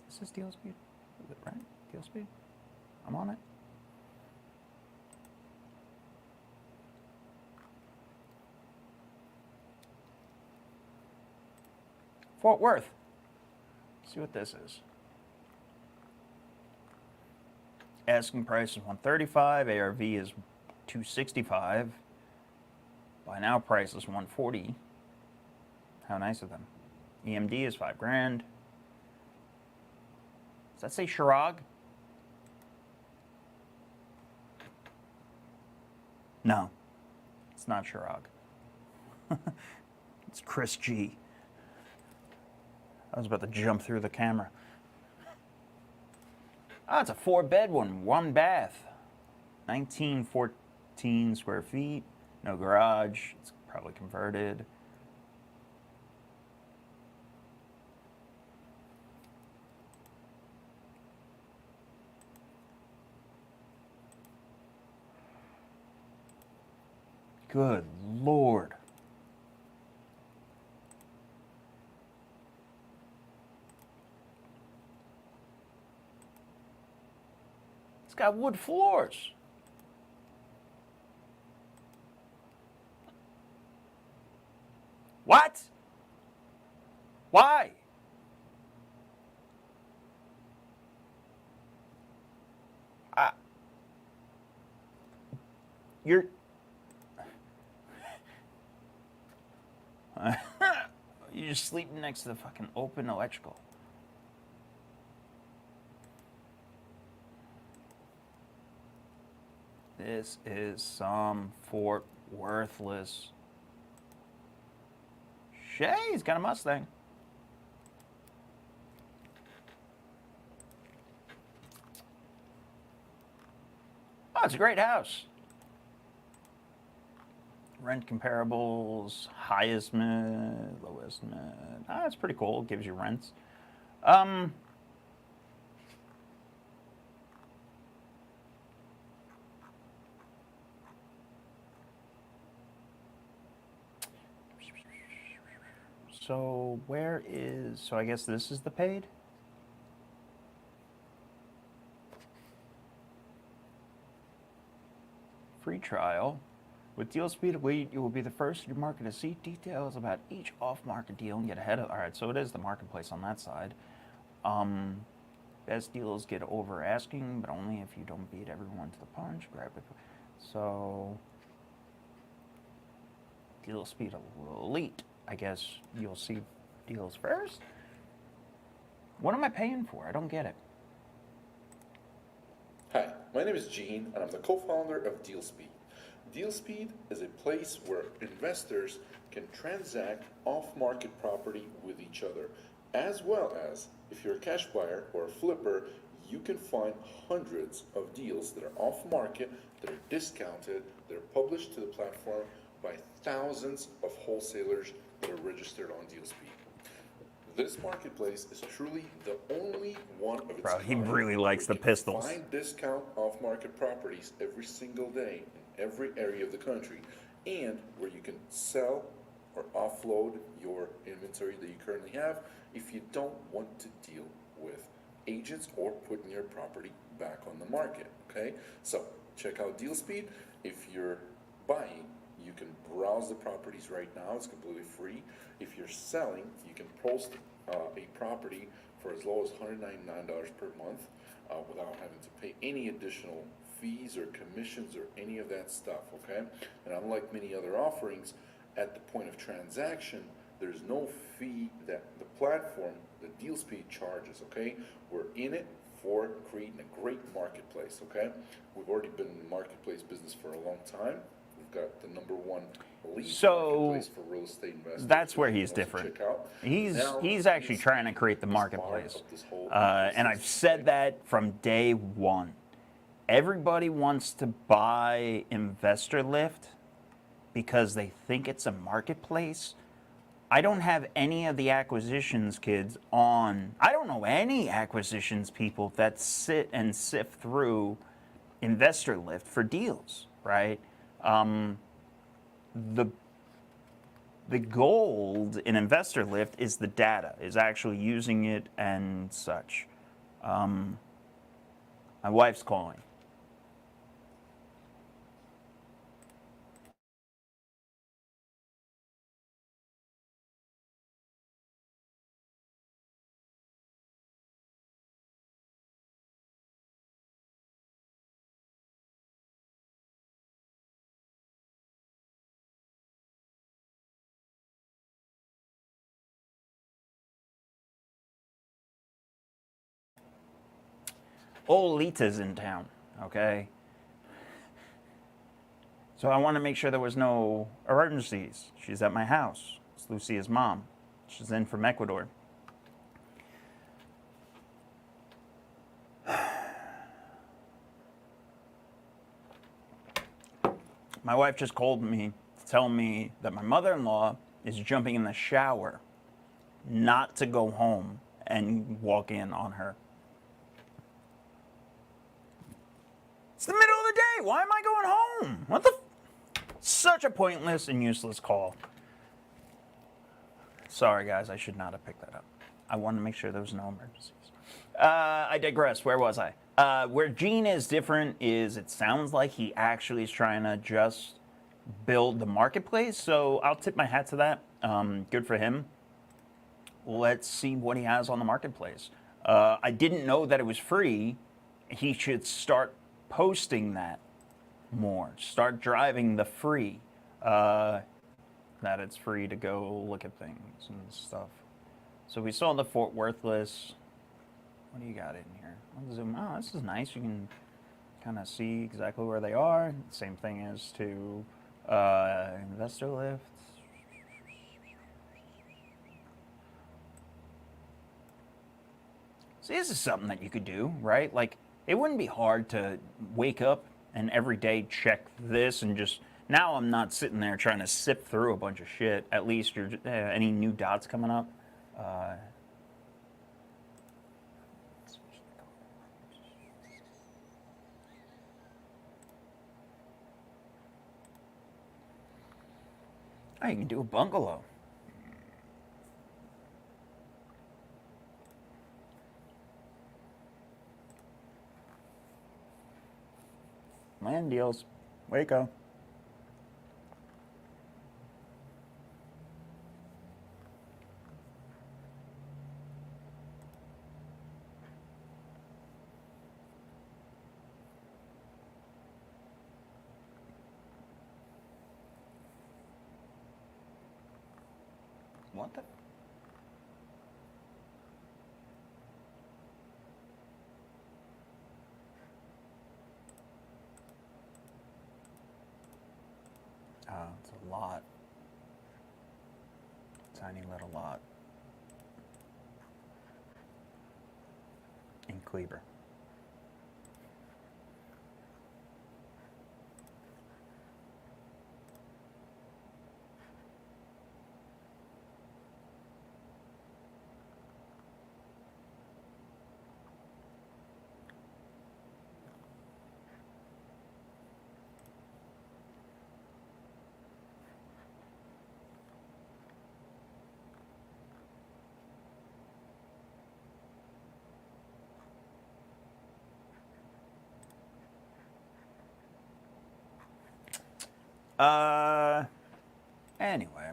Speaker 1: Is this deal speed? Is it right? Deal speed? I'm on it. Fort Worth. Let's see what this is. Asking price is $135. ARV is $265. Buy now price is $140. How nice of them. EMD is $5,000. Does that say Chirag? No, it's not Chirag. It's Chris G. I was about to jump through the camera. Oh, it's a 4-bed one, 1 bath. 1914 square feet, no garage, it's probably converted. Good Lord. It's got wood floors. What? Why? You're... You're just sleeping next to the fucking open electrical. This is some Fort Worthless. Shay's got a Mustang. Oh, it's a great house. Rent comparables, highest mid, lowest mid. Ah, it's pretty cool. It gives you rents. So where is, so I guess this is the paid? Free trial. With Deal Speed, you will be the first in your market to see details about each off-market deal and get ahead of. All right, so it is the marketplace on that side. Best deals get over asking, but only if you don't beat everyone to the punch. Grab it. So Deal Speed Elite. I guess you'll see deals first. What am I paying for? I don't get it.
Speaker 2: Hi, my name is Gene, and I'm the co-founder of DealSpeed. DealSpeed is a place where investors can transact off-market property with each other, as well as, if you're a cash buyer or a flipper, you can find hundreds of deals that are off-market, that are discounted, that are published to the platform by thousands of wholesalers that are registered on DealSpeed. This marketplace is truly the only one of its
Speaker 1: Bro, he
Speaker 2: kind
Speaker 1: really likes the
Speaker 2: where you can
Speaker 1: pistols.
Speaker 2: Find discount off-market properties every single day in every area of the country, and where you can sell or offload your inventory that you currently have if you don't want to deal with agents or putting your property back on the market. Okay, so check out DealSpeed. If you're buying, you can browse the properties right now. It's completely free. If you're selling, you can post a property for as low as $199 per month without having to pay any additional fees or commissions or any of that stuff, okay? And unlike many other offerings, at the point of transaction, there's no fee that the platform, the DealSpeed charges, okay? We're in it for creating a great marketplace, okay? We've already been in the marketplace business for a long time. We've got the #1 lead marketplace for real estate investors.
Speaker 1: That's where he's different. He's actually trying to create the marketplace. And I've said that from day one. Everybody wants to buy Investor Lift because they think it's a marketplace. I don't have any of the acquisitions kids on. I don't know any acquisitions people that sit and sift through Investor Lift for deals, right? The gold in Investor Lift is the data, is actually using it and such. My wife's calling. Old Lita's in town, okay? So I want to make sure there was no emergencies. She's at my house. It's Lucia's mom. She's in from Ecuador. My wife just called me to tell me that my mother-in-law is jumping in the shower not to go home and walk in on her. It's the middle of the day. Why am I going home? What the? Such a pointless and useless call. Sorry, guys, I should not have picked that up. I wanted to make sure there was no emergencies. I digress. Where was I? Where Gene is different is it sounds like he actually is trying to just build the marketplace. So I'll tip my hat to that. Good for him. Let's see what he has on the marketplace. I didn't know that it was free. He should start posting that more. Start driving the free. That it's free to go look at things and stuff. So we saw the Fort Worth list. What do you got in here? I'll zoom. Oh, this is nice. You can kind of see exactly where they are. Same thing as to investor lift. So this is something that you could do, right? Like, it wouldn't be hard to wake up and every day check this and just, now I'm not sitting there trying to sift through a bunch of shit. At least you're, any new dots coming up. Oh, you can do a bungalow. Land deals. Waco. What the? Oh, it's a lot. Tiny little lot. In Kleber. Anyway.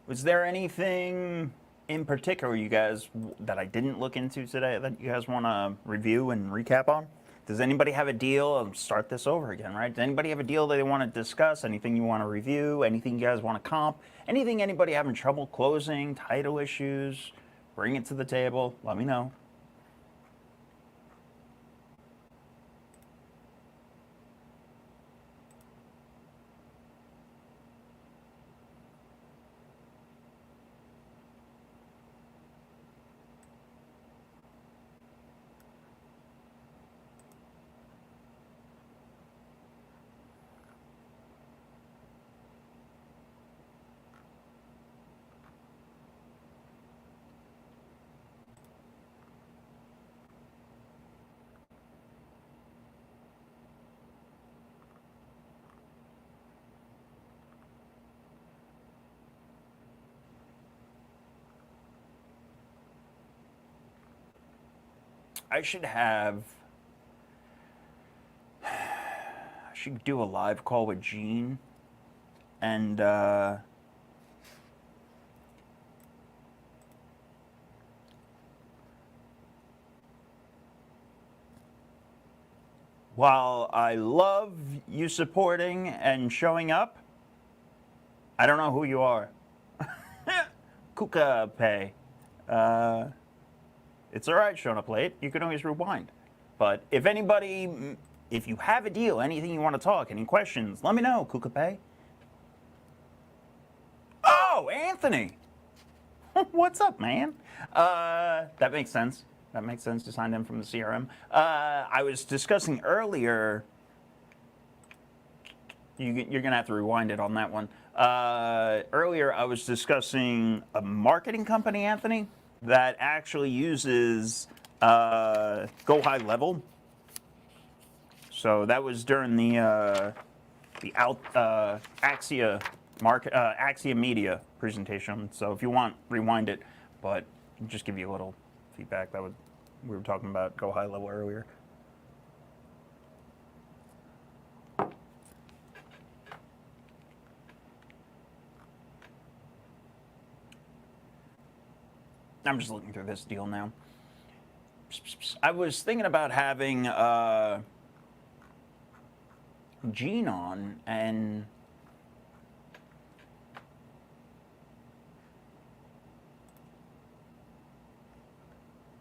Speaker 1: Was there anything in particular you guys that I didn't look into today that you guys want to review and recap on? Does anybody have a deal? I'll start this over again, right? Does anybody have a deal that they want to discuss? Anything you want to review? Anything you guys want to comp? Anything anybody having trouble closing? Title issues? Bring it to the table. Let me know. I should do a live call with Gene and while I love you supporting and showing up, I don't know who you are. Kuka Pay. It's all right showing up late. You can always rewind. But if anybody, if you have a deal, anything you want to talk, any questions, let me know, Kuka Pay. Oh, Anthony. What's up, man? That makes sense. That makes sense to sign in from the CRM. I was discussing earlier, you're going to have to rewind it on that one. Earlier, I was discussing a marketing company, Anthony, that actually uses Go High Level. So that was during the Axia Media presentation. So if you want, rewind it. But just give you a little feedback. We were talking about go high level earlier. I'm just looking through this deal now. I was thinking about having Gene on and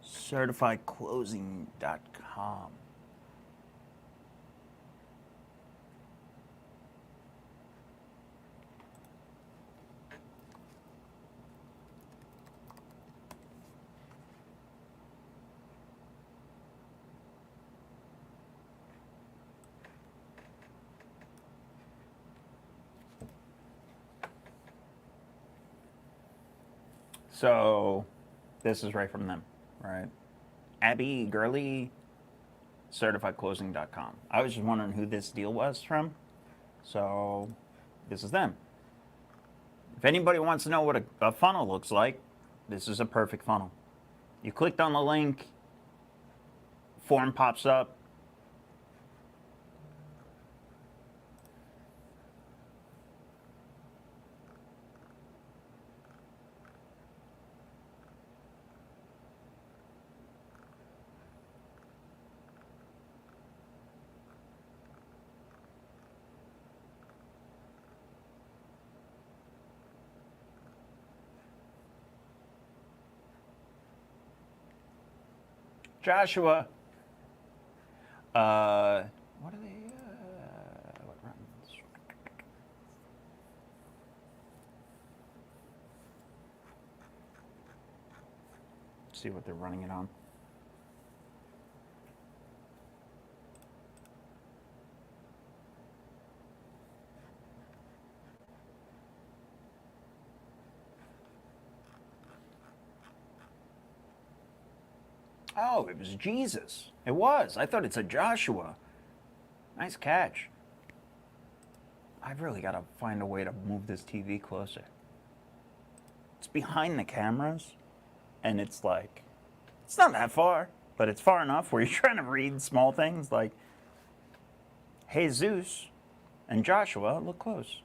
Speaker 1: certifiedclosing.com. So this is right from them, right? Abby Gurley, certifiedclosing.com. I was just wondering who this deal was from. So this is them. If anybody wants to know what a funnel looks like, this is a perfect funnel. You clicked on the link, form pops up. Joshua, what are they? What runs? See what they're running it on. Oh, it was Jesus. It was. I thought it said Joshua. Nice catch. I've really got to find a way to move this TV closer. It's behind the cameras, and it's like, it's not that far, but it's far enough where you're trying to read small things like Jesus and Joshua look close.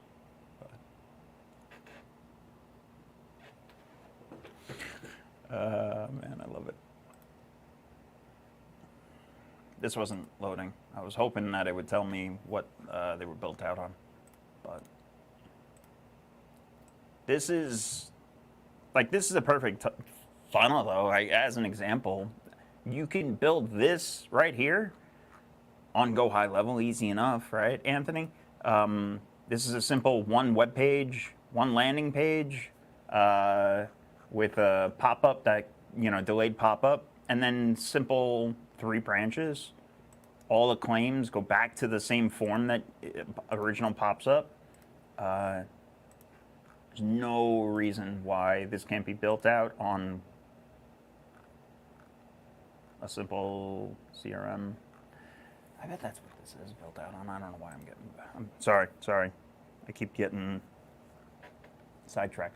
Speaker 1: Man, I love it. This wasn't loading. I was hoping that it would tell me what they were built out on, but this is a perfect funnel though. As an example, you can build this right here on Go High Level, easy enough, right, Anthony? This is a simple one web page, one landing page with a pop-up that, delayed pop-up, and then simple 3 branches. All the claims go back to the same form that original pops up. There's no reason why this can't be built out on a simple CRM. I bet that's what this is built out on. I don't know why I'm sorry. I keep getting sidetracked.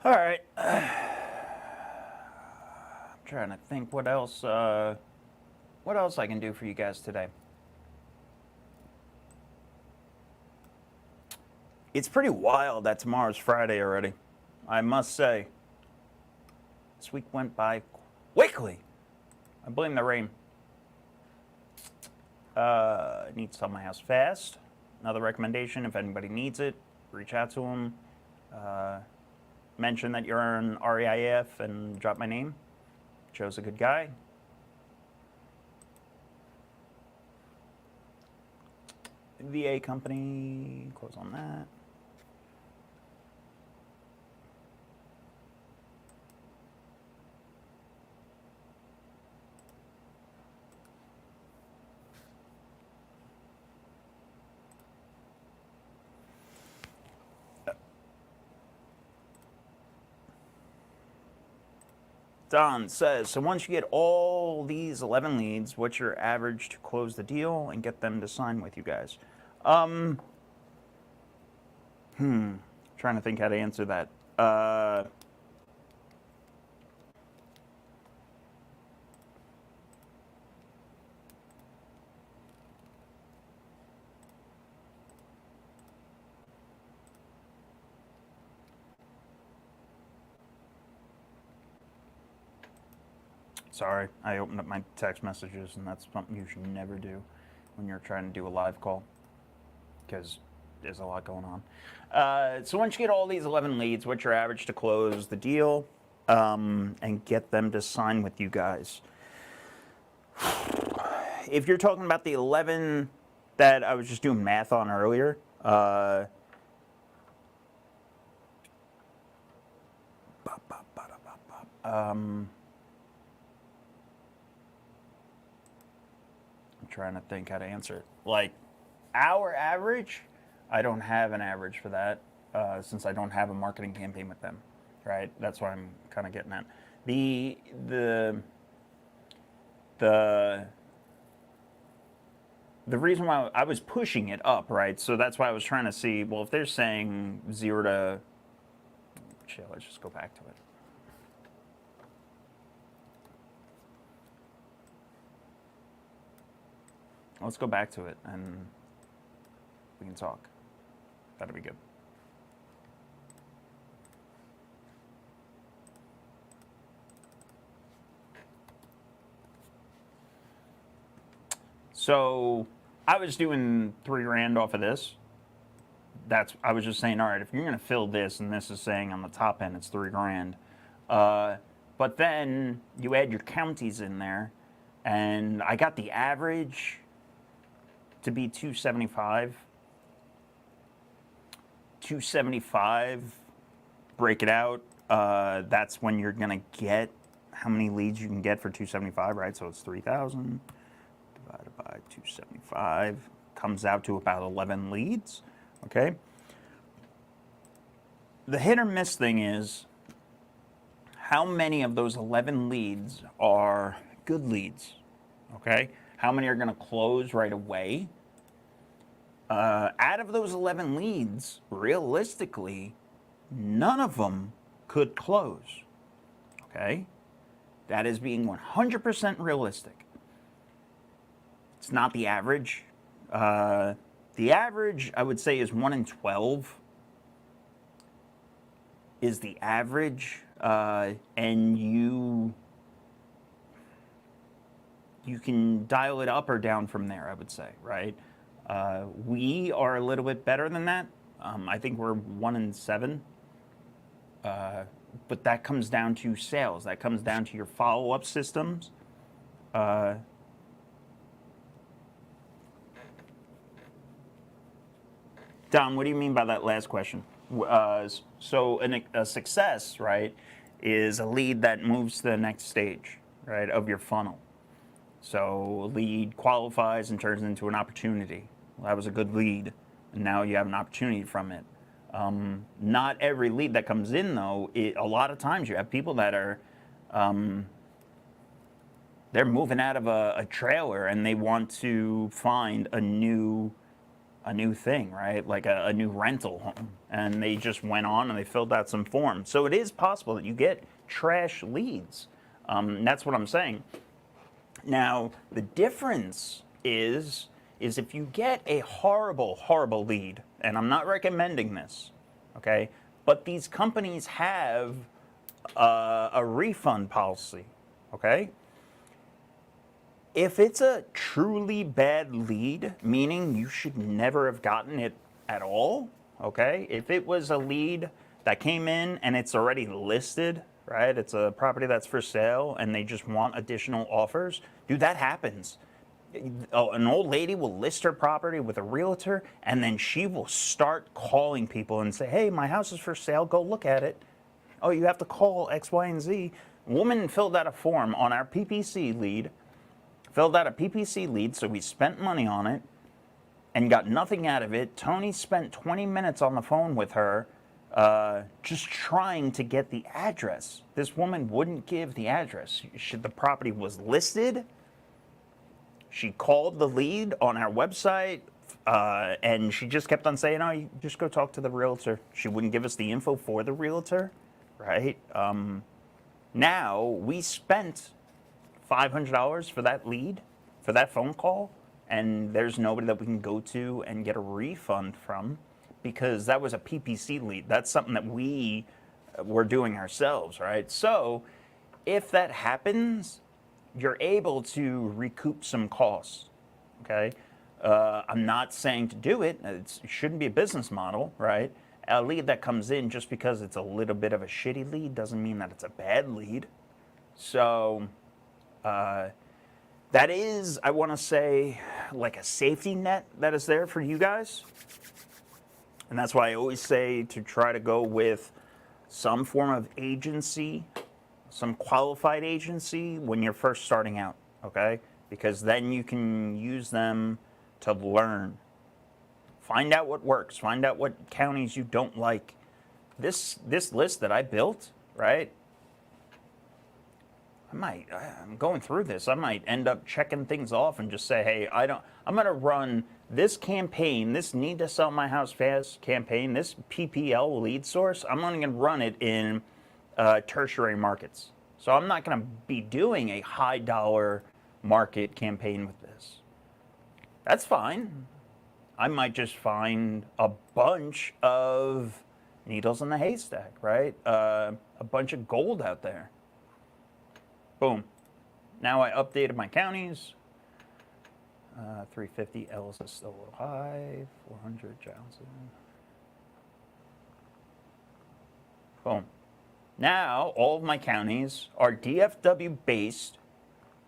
Speaker 1: All right. I'm trying to think what else I can do for you guys today. It's pretty wild that tomorrow's Friday already, I must say. This week went by quickly. I blame the rain. Need to sell my house fast. Another recommendation, if anybody needs it, reach out to them. Mention that you're on REIF and drop my name. Joe's a good guy. VA company, close on that. Don says, so once you get all these 11 leads, what's your average to close the deal and get them to sign with you guys? Trying to think how to answer that. Sorry, I opened up my text messages, and that's something you should never do when you're trying to do a live call, because there's a lot going on. So once you get all these 11 leads, what's your average to close the deal and get them to sign with you guys? If you're talking about the 11 that I was just doing math on earlier, I'm trying to think how to answer it. Like, our average, I don't have an average for that since I don't have a marketing campaign with them, right? That's what I'm kind of getting at. The reason why I was pushing it up, right? So that's why I was trying to see, well, if they're saying 0 to, shit, let's just go back to it. Let's go back to it and we can talk. That'll be good. So I was doing $3,000 off of this. I was just saying, all right, if you're going to fill this, and this is saying on the top end it's $3,000, but then you add your counties in there, and I got the average to be 275. 275, break it out. That's when you're gonna get how many leads you can get for 275, right? So it's 3,000 divided by 275 comes out to about 11 leads. Okay. The hit or miss thing is how many of those 11 leads are good leads. Okay. How many are going to close right away? Out of those 11 leads, realistically, none of them could close. Okay? That is being 100% realistic. It's not the average. The average, I would say, is 1 in 12 is the average. And you can dial it up or down from there, I would say, right? We are a little bit better than that. I think we're 1 in 7. But that comes down to sales. That comes down to your follow-up systems. Don, what do you mean by that last question? So a success, right, is a lead that moves to the next stage, right, of your funnel. So a lead qualifies and turns into an opportunity. Well, that was a good lead, and now you have an opportunity from it. Not every lead that comes in, though, a lot of times you have people that are, they're moving out of a trailer and they want to find a new thing, right? Like a new rental home. And they just went on and they filled out some forms. So it is possible that you get trash leads. That's what I'm saying. Now, the difference is if you get a horrible, horrible lead, and I'm not recommending this, okay? But these companies have a refund policy, okay? If it's a truly bad lead, meaning you should never have gotten it at all, okay? If it was a lead that came in and it's already listed, right? It's a property that's for sale and they just want additional offers, dude, that happens. An old lady will list her property with a realtor and then she will start calling people and say, hey, my house is for sale, go look at it. Oh, you have to call X, Y, and Z. Woman filled out a form on our PPC lead, so we spent money on it and got nothing out of it. Tony spent 20 minutes on the phone with her just trying to get the address. This woman wouldn't give the address. The property was listed. She called the lead on our website, and she just kept on saying, "Oh, you just go talk to the realtor." She wouldn't give us the info for the realtor, right? Now we spent $500 for that lead, for that phone call, and there's nobody that we can go to and get a refund from, because that was a PPC lead. That's something that we were doing ourselves, right? So if that happens, you're able to recoup some costs, okay? I'm not saying to do it. It shouldn't be a business model, right? A lead that comes in just because it's a little bit of a shitty lead doesn't mean that it's a bad lead. So that is, I want to say, like a safety net that is there for you guys. And that's why I always say to try to go with some form of agency, some qualified agency when you're first starting out, okay? Because then you can use them to learn. Find out what works. Find out what counties you don't like. This list that I built, right? I'm going through this. I might end up checking things off and just say, hey, I'm going to run this campaign, this Need to Sell My House Fast campaign, this PPL lead source. I'm only going to run it in tertiary markets. So I'm not going to be doing a high dollar market campaign with this. That's fine. I might just find a bunch of needles in the haystack, right? A bunch of gold out there. Boom. Now I updated my counties. 350, Ellis is still a little high. 400, Johnson. Boom. Now all of my counties are DFW based,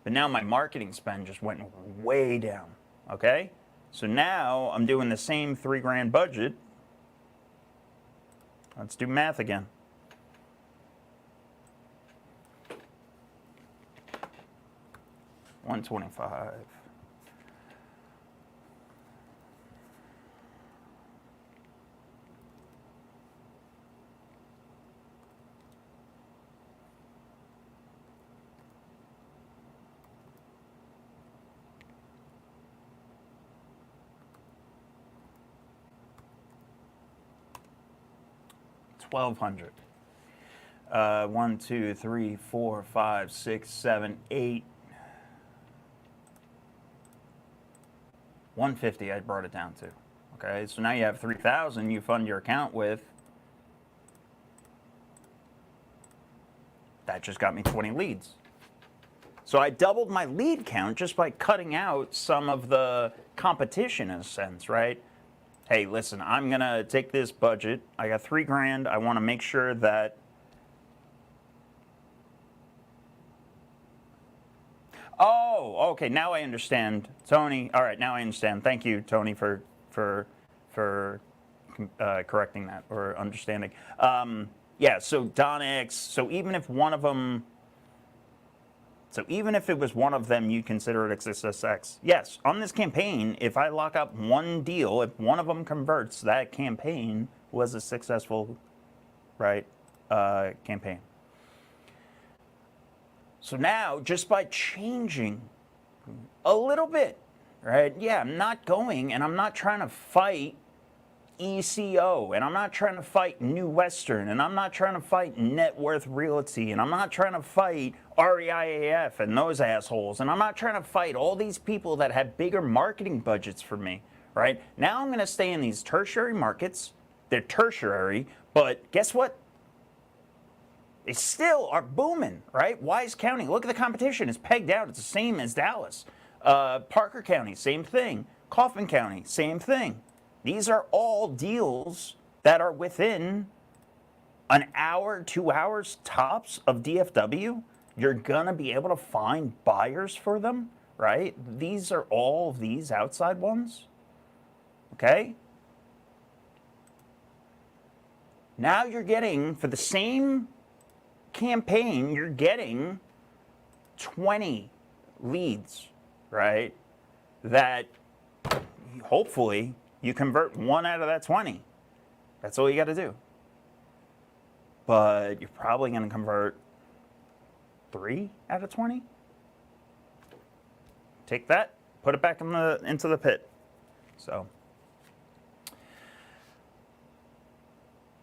Speaker 1: but now my marketing spend just went way down, okay? So now I'm doing the same $3,000 budget. Let's do math again. $125. $1,200. 1, 2, 3, 4, 5, 6, 7, 8. 150 I brought it down to. Okay, so now you have 3,000 you fund your account with. That just got me 20 leads. So I doubled my lead count just by cutting out some of the competition in a sense, right? Hey, listen, I'm gonna take this budget. I got $3,000. I want to make sure that. Oh, okay. Now I understand, Tony. All right, now I understand. Thank you, Tony, for correcting that or understanding. Yeah. So Don X. So even if one of them. So even if it was one of them, you consider it XSX. Yes, on this campaign, if I lock up one deal, if one of them converts, that campaign was a successful, right, campaign. So now, just by changing a little bit, right? Yeah, I'm not going and I'm not trying to fight ECO, and I'm not trying to fight New Western, and I'm not trying to fight Net Worth Realty, and I'm not trying to fight REIAF and those assholes, and I'm not trying to fight all these people that have bigger marketing budgets for me, right? Now I'm going to stay in these tertiary markets. They're tertiary, but guess what? They still are booming, right? Wise County, look at the competition. It's pegged out. It's the same as Dallas. Parker County, same thing. Kaufman County, same thing. These are all deals that are within an hour, 2 hours tops of DFW. You're going to be able to find buyers for them, right? These are all these outside ones, okay? Now you're getting, for the same campaign, you're getting 20 leads, right? That hopefully you convert one out of that 20. That's all you got to do. but you're probably going to convert 3 out of 20. Take that, put it back into the pit. So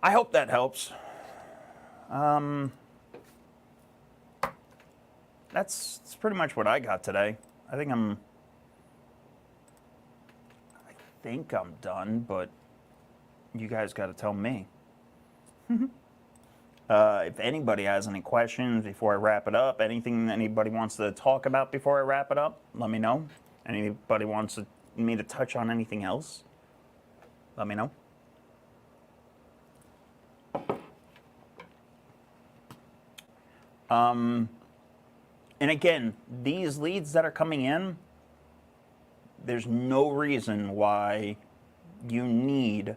Speaker 1: I hope that helps. That's pretty much what I got today. I think I'm done, but you guys got to tell me. If anybody has any questions before I wrap it up, anything anybody wants to talk about before I wrap it up, let me know. Anybody wants me to touch on anything else, let me know. And again, these leads that are coming in, there's no reason why you need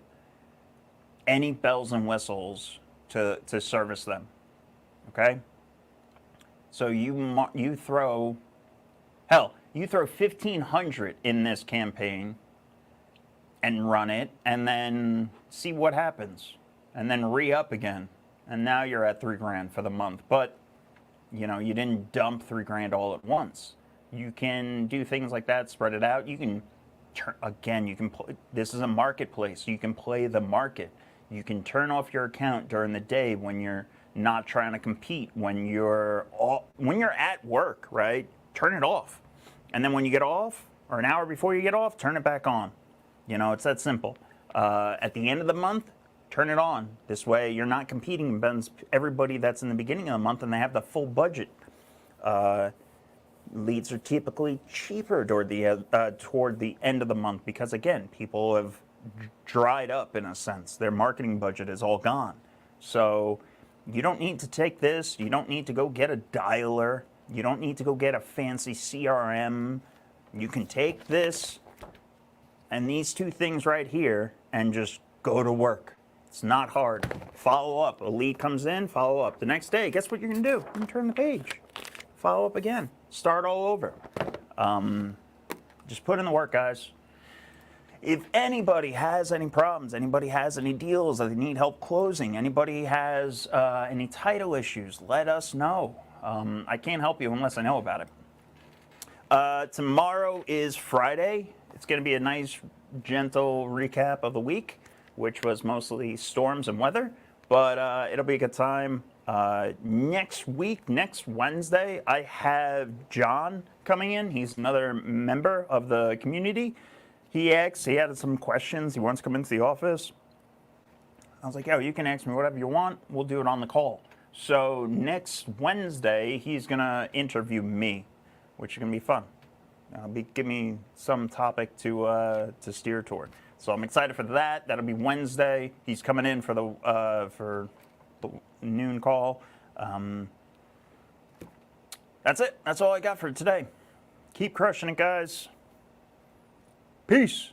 Speaker 1: any bells and whistles to service them, okay? So you throw 1,500 in this campaign and run it, and then see what happens, and then re-up again, and now you're at $3,000 for the month. But you know, you didn't dump $3,000 all at once. You can do things like that, spread it out. You can this is a marketplace. You can play the market. You can turn off your account during the day when you're not trying to compete, when you're at work, right? Turn it off. And then when you get off, or an hour before you get off, turn it back on. You know, it's that simple. At the end of the month, turn it on. This way you're not competing against everybody that's in the beginning of the month and they have the full budget. Leads are typically cheaper toward the end of the month because, again, people have dried up in a sense. Their marketing budget is all gone. So you don't need to take this. You don't need to go get a dialer. You don't need to go get a fancy CRM. You can take this and these two things right here and just go to work. It's not hard. Follow up. A lead comes in, follow up. The next day, guess what you're going to do? You're going to turn the page. Follow up again. Start all over. Just put in the work, guys. If anybody has any problems, anybody has any deals that they need help closing, anybody has any title issues, let us know. I can't help you unless I know about it. Tomorrow is Friday. It's going to be a nice, gentle recap of the week, which was mostly storms and weather, but it'll be a good time. Next week, next Wednesday, I have John coming in. He's another member of the community. He had some questions. He wants to come into the office. I was like, yo, you can ask me whatever you want. We'll do it on the call. So next Wednesday, he's going to interview me, which is going to be fun. Give me some topic to steer toward. So I'm excited for that. That'll be Wednesday. He's coming in for the noon call. That's it. That's all I got for today. Keep crushing it, guys. Peace.